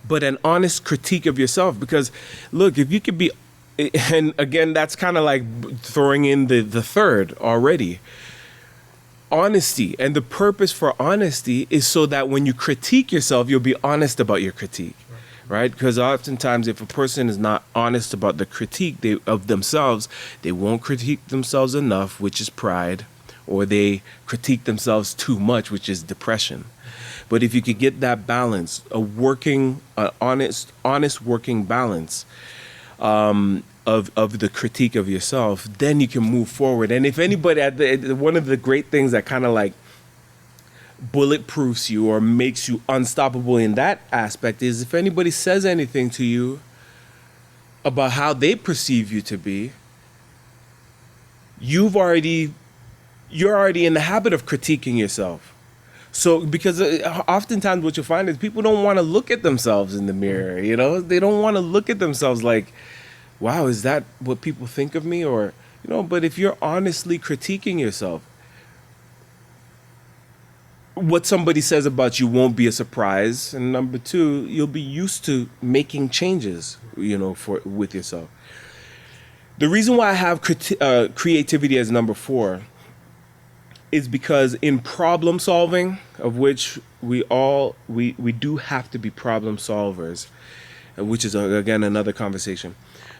But an honest critique of yourself, because look, if you could be, and again, that's kind of like throwing in the third already. honesty. And the purpose for honesty is so that when you critique yourself, you'll be honest about your critique, right? Because oftentimes if a person is not honest about the critique of themselves, they won't critique themselves enough, which is pride, or they critique themselves too much, which is depression. But if you could get that balance, honest working balance of the critique of yourself, then you can move forward. And if anybody, one of the great things that kind of like bulletproofs you or makes you unstoppable in that aspect is if anybody says anything to you about how they perceive you to be, you're already in the habit of critiquing yourself. So, because oftentimes what you find is people don't want to look at themselves in the mirror, you know? They don't want to look at themselves like, wow, is that what people think of me? Or, you know, but if you're honestly critiquing yourself, what somebody says about you won't be a surprise. And number two, you'll be used to making changes, you know, with yourself. The reason why I have creativity as number 4 is because in problem solving, of which we do have to be problem solvers, which is again another conversation.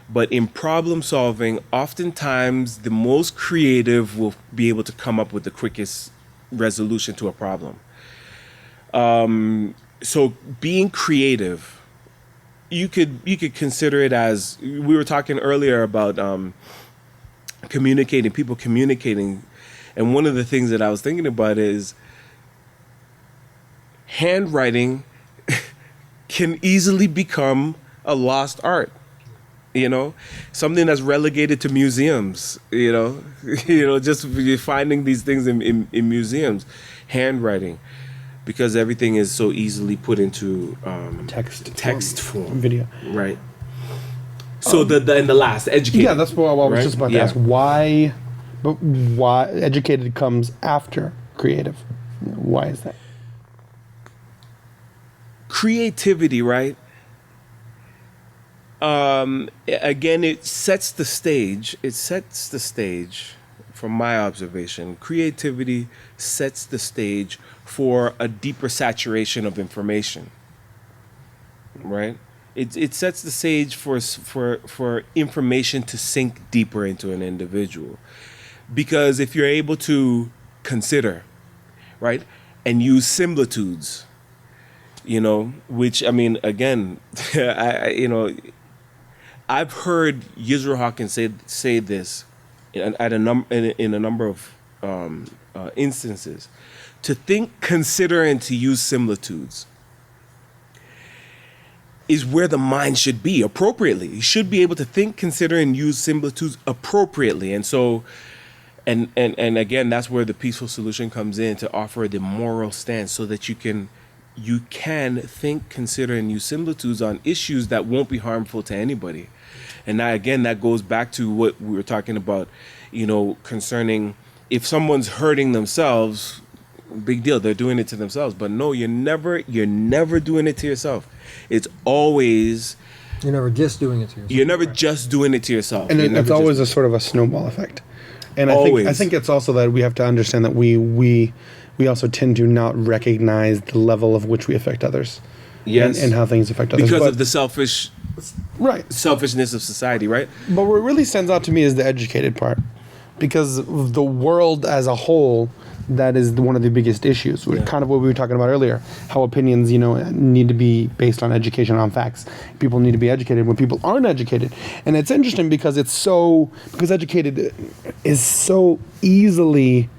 But in problem solving, oftentimes the most creative will be able to come up with the quickest resolution to a problem. So being creative, you could consider it as, we were talking earlier about people communicating. And one of the things that I was thinking about is handwriting can easily become a lost art. You know, something that's relegated to museums, you know, just finding these things in museums, handwriting, because everything is so easily put into text form, video. Right. So and the last, educated. Yeah, that's what I was right? just about to ask. Why educated comes after creative? Why is that? Creativity, right? Again, it sets the stage. From my observation. Creativity sets the stage for a deeper saturation of information. Right? It sets the stage for information to sink deeper into an individual. Because if you're able to consider, right, and use similitudes, you know, which, I mean, again, I've heard Yisroel Hawkins say this in a number of instances. To think, consider, and to use similitudes is where the mind should be appropriately. You should be able to think, consider, and use similitudes appropriately. And so, and again, that's where the peaceful solution comes in, to offer the moral stance so that you can think, consider, and use similitudes on issues that won't be harmful to anybody. And now, again, that goes back to what we were talking about, you know, concerning if someone's hurting themselves, big deal, they're doing it to themselves. But no, you're never doing it to yourself. It's always... You're never just doing it to yourself. You're never just doing it to yourself. And it's always a sort of a snowball effect. And I think it's also that we have to understand that we also tend to not recognize the level of which we affect others. Yes. And how things affect others. Because of the selfishness of society, right? But what really stands out to me is the educated part. Because of the world as a whole, that is one of the biggest issues. Yeah. Kind of what we were talking about earlier. How opinions, you know, need to be based on education, on facts. People need to be educated when people aren't educated. And it's interesting because educated is so easily...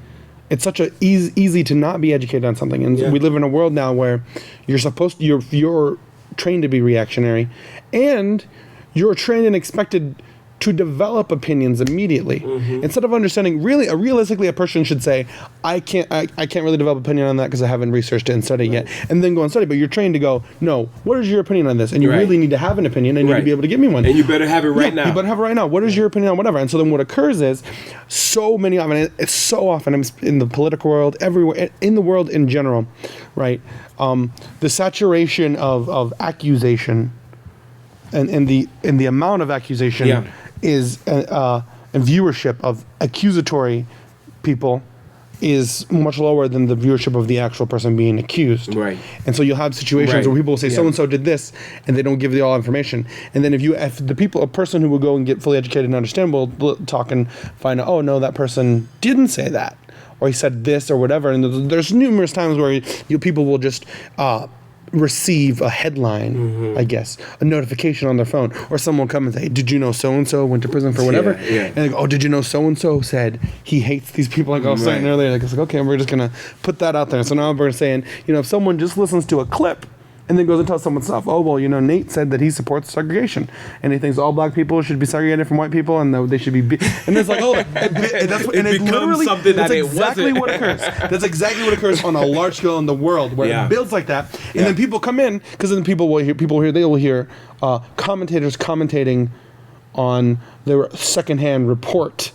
It's such easy to not be educated on something, and we live in a world now where you're trained to be reactionary, and you're trained and expected to develop opinions immediately. Mm-hmm. Instead of understanding, realistically, a person should say, I can't really develop opinion on that because I haven't researched it and studied yet, and then go and study. But you're trained to go, no, what is your opinion on this? And you really need to have an opinion, and you need to be able to give me one. And you better have it right now. You better have it right now. What is your opinion on whatever? And so then what occurs is, it's so often in the political world, everywhere, in the world in general, right? The saturation of accusation and the amount of accusation is and viewership of accusatory people is much lower than the viewership of the actual person being accused. Right. And so you'll have situations where people will say so and so did this, and they don't give you all information. And then if a person who will go and get fully educated and understand will talk and find out, oh no, that person didn't say that, or he said this or whatever. And there's numerous times where people will just receive a headline, I guess, a notification on their phone, or someone will come and say, did you know so-and-so went to prison for whatever? And they go, oh, did you know so-and-so said he hates these people, like I was saying earlier? Like, it's like, okay, we're just going to put that out there. So now we're saying, if someone just listens to a clip and then goes and tells someone stuff, oh, well, Nate said that he supports segregation, and he thinks all black people should be segregated from white people, and they should be and it's like, oh, it literally something that's exactly what occurs. That's exactly what occurs on a large scale in the world, where it builds like that, and then people come in, because then they will hear commentators commentating on their secondhand report.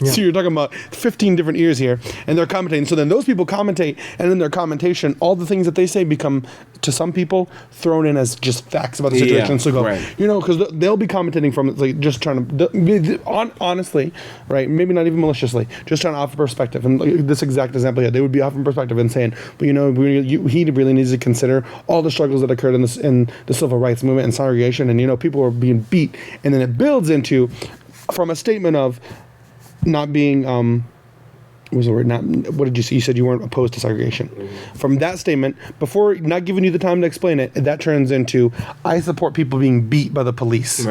So you're talking about 15 different ears here, and they're commentating. So then those people commentate, and in their commentation, all the things that they say become, to some people, thrown in as just facts about the situation. So go, because they'll be commentating from like just trying to, honestly, right? Maybe not even maliciously, just trying to offer perspective. And like this exact example here, they would be offering perspective and saying, but he really needs to consider all the struggles that occurred in the civil rights movement and segregation, and people were being beat, and then it builds into, from a statement of not being, what was the word? What did you say? You said you weren't opposed to segregation. From that statement, before not giving you the time to explain it, that turns into, I support people being beat by the police.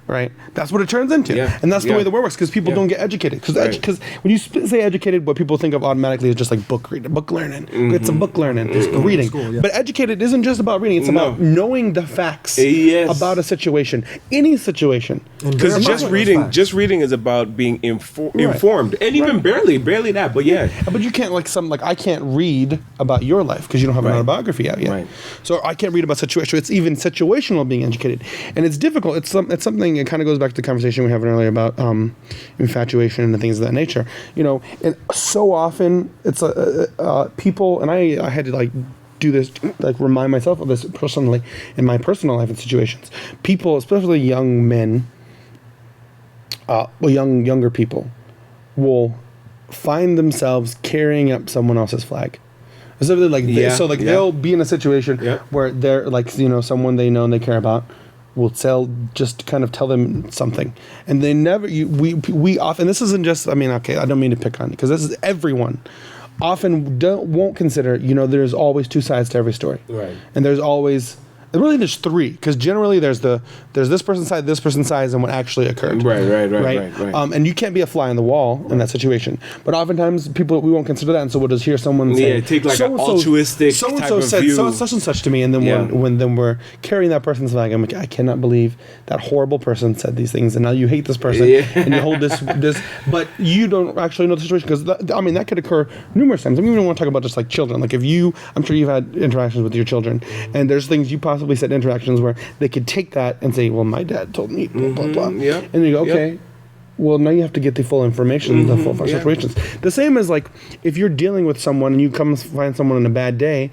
Right? That's what it turns into. And that's the way the world works, because people don't get educated. Because when you say educated, what people think of automatically is just like book reading, book learning. It's a book learning, reading. School, But educated isn't just about reading. It's about knowing the facts about a situation, any situation. Because just reading is about being informed. And even barely that, but But you can't I can't read about your life because you don't have an autobiography out yet. So I can't read about situation. It's even situational being educated. And it's difficult. It's something. It kind of goes back to the conversation we had earlier about infatuation and things of that nature. And so often it's people, and I had to do this, remind myself of this personally in my personal life and situations. People, especially young men, younger people, will find themselves carrying up someone else's flag. So they'll be in a situation where they're someone they know and they care about will just kind of tell them something, and they never. We often, this isn't just. I don't mean to pick on it, because this is everyone. Often won't consider. There's always two sides to every story, and there's always. Really, there's three, because generally there's this person's side, and what actually occurred. Right. And you can't be a fly on the wall in that situation. But oftentimes we won't consider that, and so we'll just hear someone say, take an altruistic type of view. So-and-so said such and such to me, and then when we're carrying that person's flag, I'm like, I cannot believe that horrible person said these things, and now you hate this person, and you hold this, but you don't actually know the situation, because that could occur numerous times. We don't want to talk about just like children. Like I'm sure you've had interactions with your children, and there's things you possibly said interactions where they could take that and say, well, my dad told me, blah, blah, blah. And you go, okay, well, now you have to get the full information, the full situations. The same as if you're dealing with someone and you come find someone on a bad day,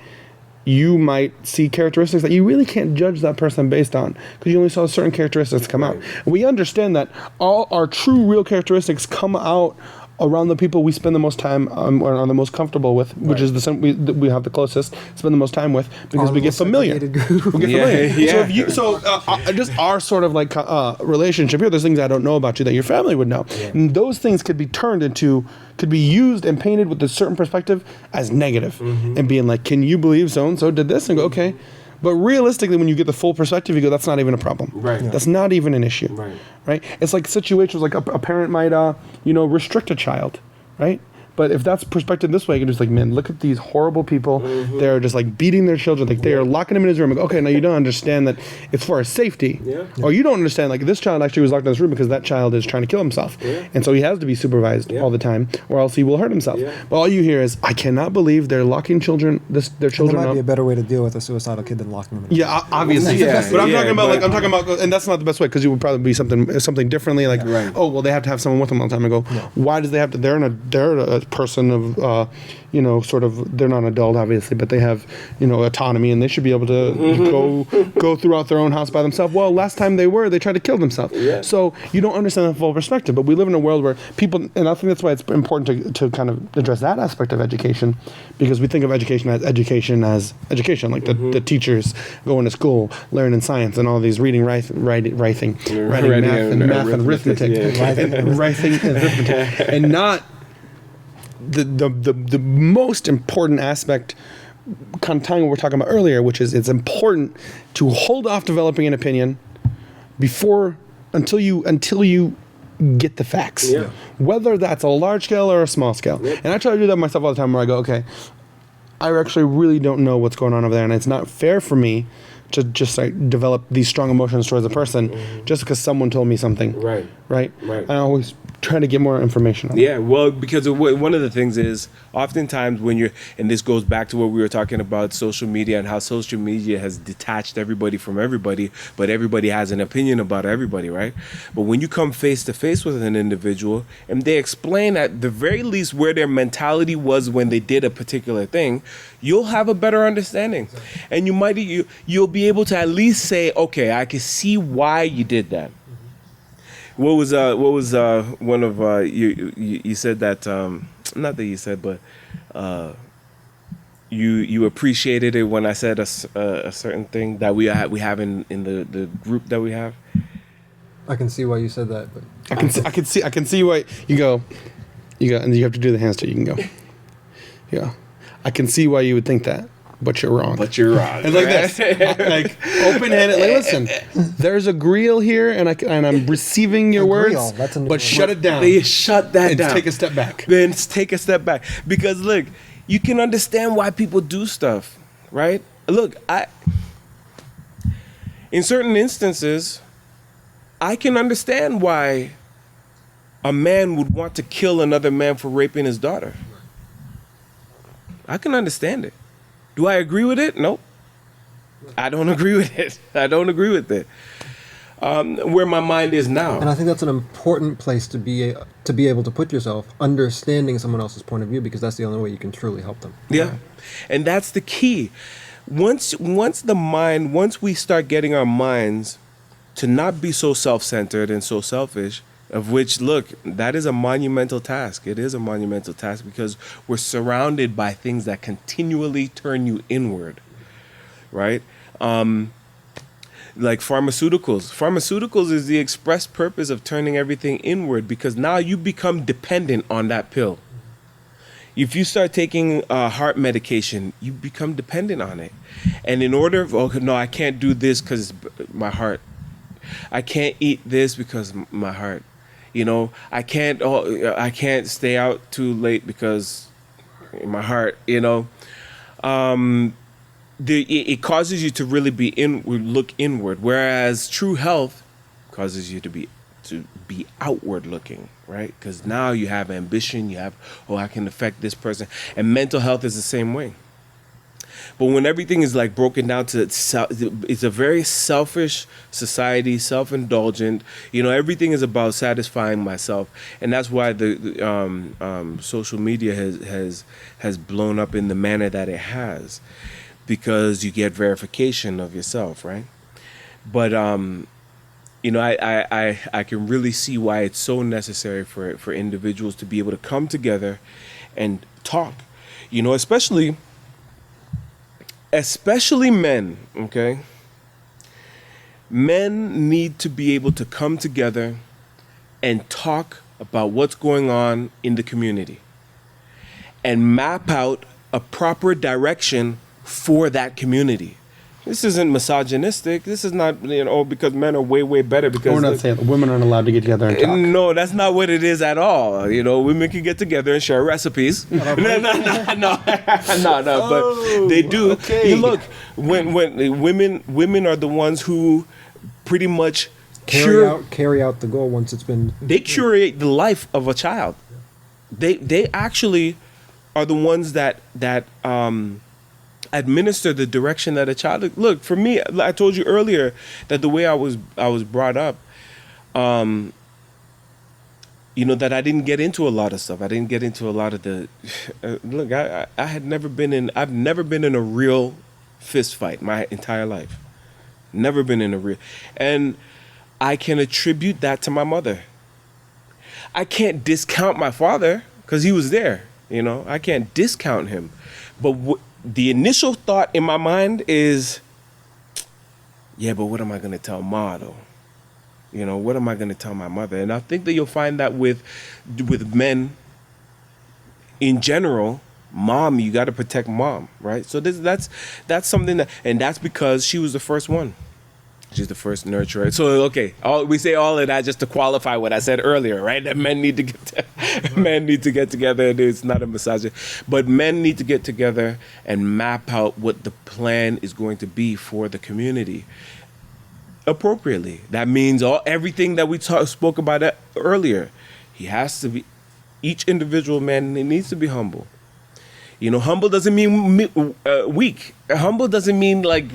you might see characteristics that you really can't judge that person based on, because you only saw certain characteristics come out. And we understand that all our true, real characteristics come out around the people we spend the most time or are the most comfortable with, which is we have the closest, spend the most time with, because we get familiar. We get familiar. So just our sort of relationship here, there's things I don't know about you that your family would know. And those things could be used and painted with a certain perspective as negative, and being like, can you believe so-and-so did this? And go, okay. But realistically, when you get the full perspective, you go, that's not even a problem. That's not even an issue. Right? It's like situations like a parent might, restrict a child, right? But if that's perspective this way, you can just man, look at these horrible people. They're just beating their children. They are locking them in his room. Okay, now you don't understand that it's for his safety. Or you don't understand this child actually was locked in this room because that child is trying to kill himself. And so he has to be supervised all the time, or else he will hurt himself. But all you hear is, I cannot believe they're locking their children There might be a better way to deal with a suicidal kid than locking them in. Obviously. But I'm talking about, and that's not the best way, because it would probably be something differently. Oh, well, they have to have someone with them all the time. I go, why does they have to? They're in a person of, sort of, they're not an adult obviously, but they have, autonomy, and they should be able to go throughout their own house by themselves. Well, last time they tried to kill themselves. Yeah. So you don't understand the full perspective. But we live in a world where people, and I think that's why it's important to kind of address that aspect of education, because we think of education, like the teachers going to school, learning science and all these reading, writing, math and arithmetic, and not the most important aspect, kind of tying what we're talking about earlier, which is it's important to hold off developing an opinion until you get the facts, whether that's a large scale or a small scale. And I try to do that myself all the time, where I go, okay, I actually really don't know what's going on over there, and it's not fair for me to just like develop these strong emotions towards a person just because someone told me something. Right. I always try to get more information on it. Yeah, well, because one of the things is oftentimes when you're, and this goes back to what we were talking about, social media and how social media has detached everybody from everybody, but everybody has an opinion about everybody, right? But when you come face to face with an individual and they explain at the very least where their mentality was when they did a particular thing, you'll have a better understanding. And you'll be able to at least say, okay, I can see why you did that. What was one of you said that, not that you said, but you appreciated it when I said a certain thing that we have in the group that we have. I can see why you said that, but I can see why you go, and you have to do the handstand. You can go, yeah. I can see why you would think that, but you're wrong. But you're wrong. It's like this, like open-handed. Like, listen, there's a grill here, and I'm receiving your words, but shut it down. They shut that down. Take a step back. Then take a step back, because look, you can understand why people do stuff, right? Look, in certain instances, I can understand why a man would want to kill another man for raping his daughter. I can understand it. Do I agree with it? Nope. I don't agree with it. I don't agree with it. Where my mind is now. And I think that's an important place to be able to put yourself, understanding someone else's point of view, because that's the only way you can truly help them. Yeah. And that's the key. Once we start getting our minds to not be so self-centered and so selfish, of which, look, that is a monumental task. It is a monumental task because we're surrounded by things that continually turn you inward, right? Like pharmaceuticals. Pharmaceuticals is the express purpose of turning everything inward, because now you become dependent on that pill. If you start taking heart medication, you become dependent on it. And in order, no, I can't do this because my heart. I can't eat this because my heart. I can't stay out too late because my heart, it causes you to really look inward, whereas true health causes you to be outward looking, right? Because now you have ambition, you have, I can affect this person. And mental health is the same way. But when everything is like broken down to it's a very selfish society, self-indulgent. Everything is about satisfying myself, and that's why the social media has blown up in the manner that it has, because you get verification of yourself, right? But I can really see why it's so necessary for individuals to be able to come together and talk, especially men, okay? Men need to be able to come together and talk about what's going on in the community and map out a proper direction for that community. This isn't misogynistic. This is not, because men are way, way better. Because we're not saying women aren't allowed to get together and talk. No, that's not what it is at all. Women can get together and share recipes. No, but they do. Okay. Look, when women are the ones who pretty much carry out the goal once it's been. They curate the life of a child. They actually are the ones that administer the direction that a child. Look, for me, I told you earlier that the way I was brought up, that I didn't get into a lot of stuff. I didn't get into a lot of the look. I've never been in a real fist fight my entire life. Never been in a real, and I can attribute that to my mother. I can't discount my father because he was there. I can't discount him, but the initial thought in my mind is, yeah, but what am I gonna tell Ma though? What am I going to tell my mother? And I think that you'll find that with men in general, mom, you got to protect mom, right? So that's something and that's because she was the first one. She's the first nurturer. So, okay, we say all of that just to qualify what I said earlier, right? That men need to get together. It's not a massage. But men need to get together and map out what the plan is going to be for the community. Appropriately. That means everything that we spoke about earlier. He has to be, each individual man needs to be humble. Humble doesn't mean weak. Humble doesn't mean like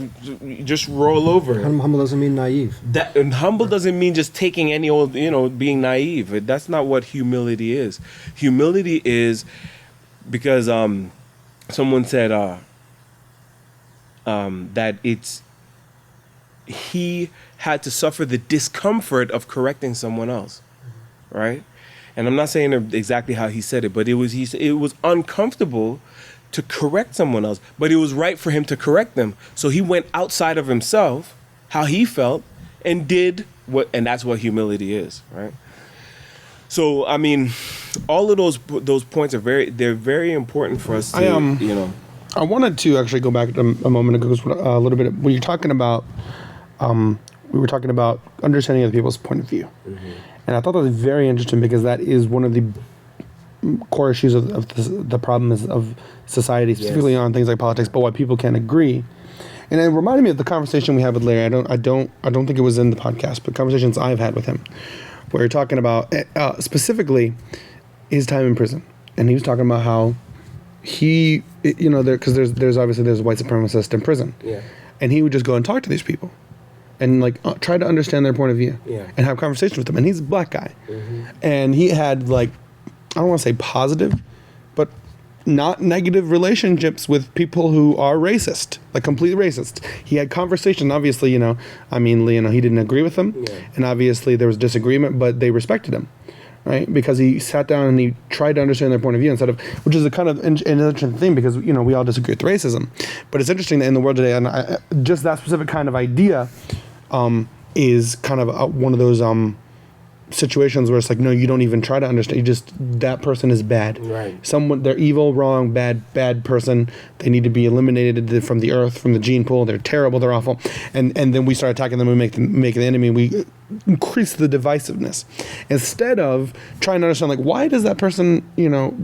just roll over. Humble doesn't mean naive. And humble doesn't mean just taking any old, being naive. That's not what humility is. Humility is because someone said that he had to suffer the discomfort of correcting someone else, right? And I'm not saying exactly how he said it, but it was uncomfortable to correct someone else, but it was right for him to correct them. So he went outside of himself, how he felt, and did and that's what humility is, right? So I mean, all of those points are very important for us to, I wanted to actually go back a moment ago, a little bit when you're talking about. We were talking about understanding other people's point of view. Mm-hmm. And I thought that was very interesting because that is one of the core issues of the problem of society, specifically on things like politics, but why people can't agree. And it reminded me of the conversation we had with Larry. I don't think it was in the podcast, but conversations I've had with him, where we're talking about specifically his time in prison. And he was talking about how he, because there's obviously a white supremacist in prison. Yeah. And he would just go and talk to these people. And try to understand their point of view, and have conversations with them. And he's a black guy, and he had I don't want to say positive, but not negative relationships with people who are racist, completely racist. He had conversation. Obviously, he didn't agree with them, and obviously there was disagreement, but they respected him, right? Because he sat down and he tried to understand their point of view instead of, which is a kind of an interesting thing because we all disagree with racism, but it's interesting that in the world today, and just that specific kind of idea. Is kind of one of those situations where it's no, you don't even try to understand. That person is bad. Right. They're evil, wrong, bad person. They need to be eliminated from the earth, from the gene pool. They're terrible. They're awful. And then we start attacking them and make the enemy. We increase the divisiveness instead of trying to understand why does that person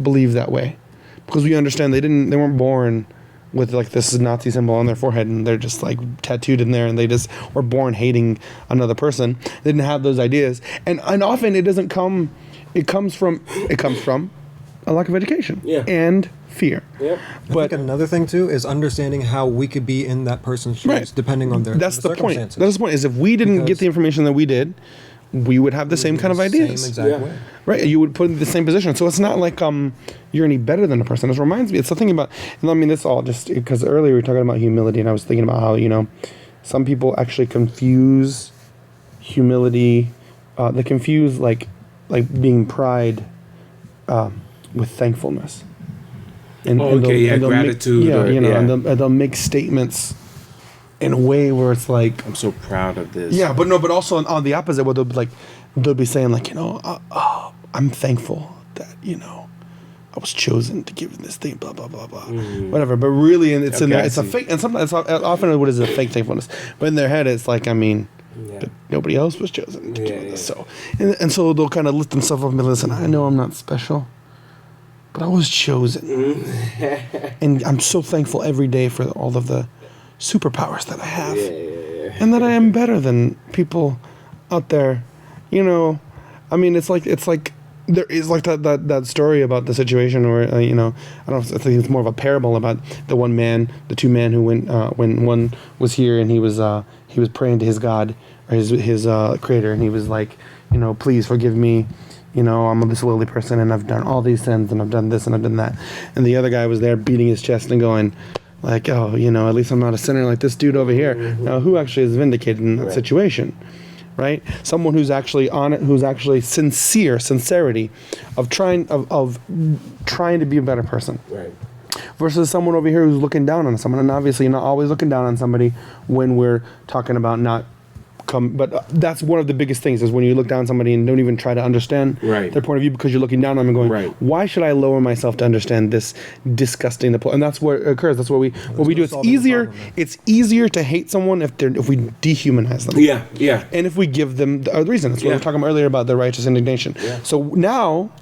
believe that way? Because we understand they weren't born with this Nazi symbol on their forehead and they're just tattooed in there and they just were born hating another person. They didn't have those ideas. And often it comes from a lack of education and fear. Yep. But I think another thing too is understanding how we could be in that person's shoes depending on their circumstances. That's the point. Is if we didn't get the information that we did, we would have the same kind of ideas. Same exact way. Right, you would put in the same position. So it's not like you're any better than a person. It reminds me, it's something about, and I mean, this all just, because earlier we were talking about humility, and I was thinking about how, some people actually confuse humility, they confuse being pride with thankfulness. And gratitude. And they'll make statements in a way where it's I'm so proud of this. Yeah, but also on the opposite, where they'll be saying I'm thankful that I was chosen to give this thing, blah blah blah blah, whatever. But really, and it's in there. It's a fake, and sometimes often what is a fake thankfulness. But in their head, it's but nobody else was chosen to do this. So and so they'll kind of lift themselves up and listen. I know I'm not special, but I was chosen, and I'm so thankful every day for all of the superpowers that I have, and that I am better than people out there. I mean, it's like there is that story about the situation where I don't know, I think it's more of a parable about the two men who went when one was here and he was praying to his God or his creator, and he was please forgive me, I'm this lowly person and I've done all these sins and I've done this and I've done that. And the other guy was there beating his chest and going, like, oh, at least I'm not a sinner like this dude over here. Now, who actually is vindicated in that situation, right? Someone who's actually on it, who's actually sincerity of trying to be a better person. Right. Versus someone over here who's looking down on someone. And obviously you're not always looking down on somebody when we're talking about but that's one of the biggest things is when you look down on somebody and don't even try to understand their point of view because you're looking down on them and going, why should I lower myself to understand this disgusting? And that's what occurs. That's what we do. It's easier to hate someone if we dehumanize them. Yeah, yeah. And if we give them a reason. That's what we were talking about earlier about the righteous indignation. Yeah. So now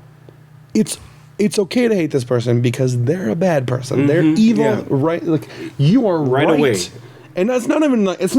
it's okay to hate this person because they're a bad person. They're evil, right? Like you are right away. And that's not even like, it's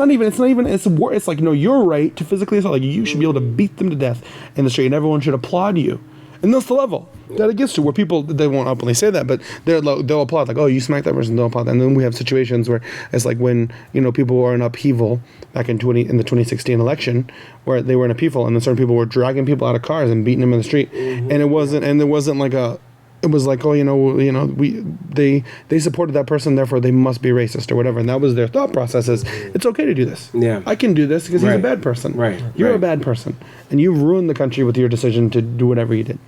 like, no, you're right to physically assault. Like you should be able to beat them to death in the street and everyone should applaud you. And that's the level that it gets to where people, they won't openly say that, but they'll applaud like, oh, you smacked that person, they'll applaud. And then we have situations where it's like when, people were in upheaval back in the 2016 election where they were in upheaval and then certain people were dragging people out of cars and beating them in the street. And there wasn't like it was like, they supported that person, therefore they must be racist or whatever. And that was their thought process is, it's okay to do this. Yeah. I can do this because he's a bad person. Right. You're a bad person. And you've ruined the country with your decision to do whatever you did.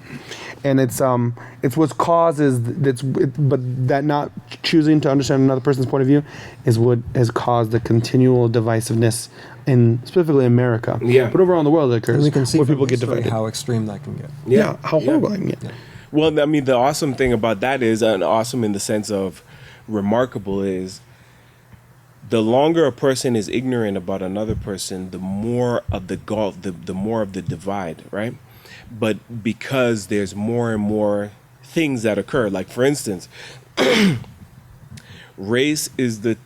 And it's what causes, but that not choosing to understand another person's point of view is what has caused the continual divisiveness in specifically America. Yeah. But overall in the world it occurs. And we can see where people get divided. How extreme that can get. Yeah. How horrible that can get. Yeah. Well, I mean, the awesome thing about that is, and awesome in the sense of remarkable is, the longer a person is ignorant about another person, the more of the gulf, the more of the divide, right? But because there's more and more things that occur, like for instance, race is the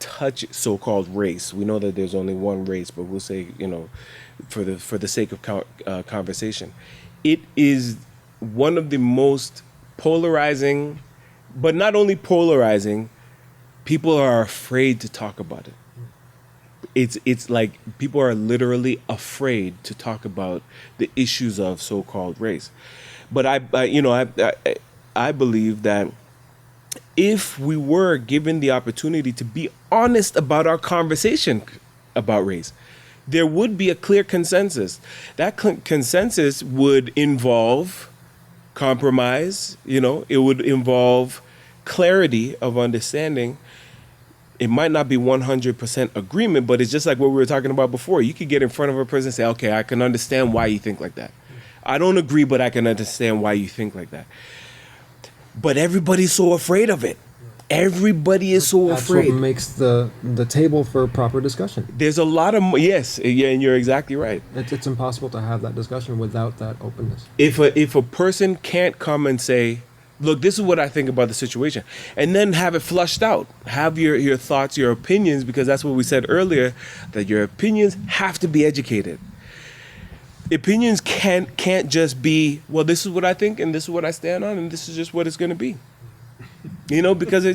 so-called race. We know that there's only one race, but we'll say, for the sake of conversation, it is one of the most polarizing, but not only polarizing, people are afraid to talk about it. It's like people are literally afraid to talk about the issues of so-called race. But I believe that if we were given the opportunity to be honest about our conversation about race, there would be a clear consensus. That consensus would involve compromise, it would involve clarity of understanding. It might not be 100% agreement, but it's just like what we were talking about before. You could get in front of a person and say, okay, I can understand why you think like that. I don't agree, but I can understand why you think like that. But everybody's so afraid of it. Everybody is so afraid. That's what makes the table for proper discussion. There's a lot of and you're exactly right. It's impossible to have that discussion without that openness. If a person can't come and say, look, this is what I think about the situation, and then have it flushed out, have your thoughts, your opinions, because that's what we said earlier, that your opinions have to be educated. Opinions can't just be, well, this is what I think and this is what I stand on and this is just what it's going to be. Because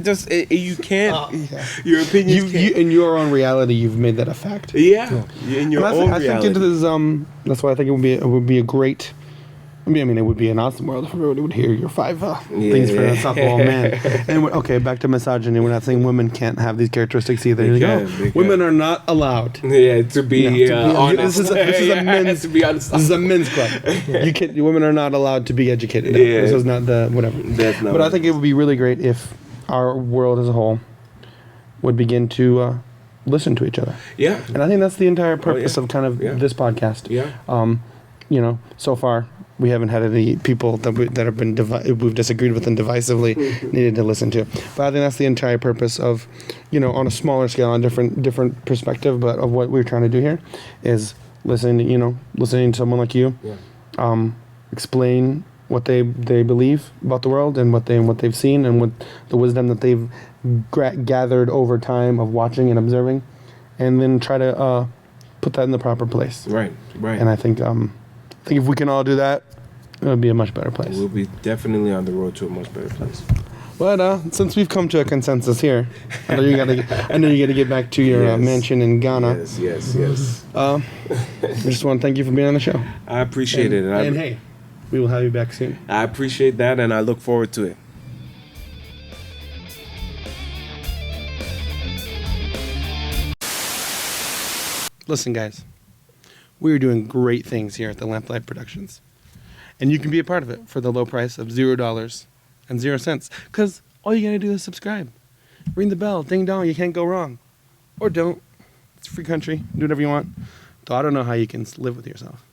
you can't. Your opinions can't. In your own reality, you've made that a fact. Yeah. In your own reality. I think this is that's why I think it would be a great. I mean, it would be an awesome world if everybody would hear your 5 things for an unstoppable man. And back to misogyny. We're not saying women can't have these characteristics either. Women are not allowed. To be honest. This is a men's. To be honest. This is a men's club. Women are not allowed to be educated. Yeah. This is not the whatever. But I think it would be really great if our world as a whole would begin to listen to each other. Yeah. And I think that's the entire purpose of kind of this podcast. Yeah. So far, we haven't had any people that have been we've disagreed with and divisively needed to listen to. But I think that's the entire purpose of, on a smaller scale, on different perspective, but of what we're trying to do here is listening to someone like you, explain what they believe about the world and what they've seen and what the wisdom that they've gathered over time of watching and observing, and then try to put that in the proper place. Right. And I think if we can all do that, it'll be a much better place. We'll be definitely on the road to a much better place. But since we've come to a consensus here, I know you gotta get back to your mansion in Ghana. Yes. I just want to thank you for being on the show. I appreciate it. And hey, We will have you back soon. I appreciate that, and I look forward to it. Listen, guys, we are doing great things here at the Lamplight Productions. And you can be a part of it for the low price of $0.00. Because all you got to do is subscribe. Ring the bell, ding dong, you can't go wrong. Or don't. It's a free country. Do whatever you want. Though I don't know how you can live with yourself.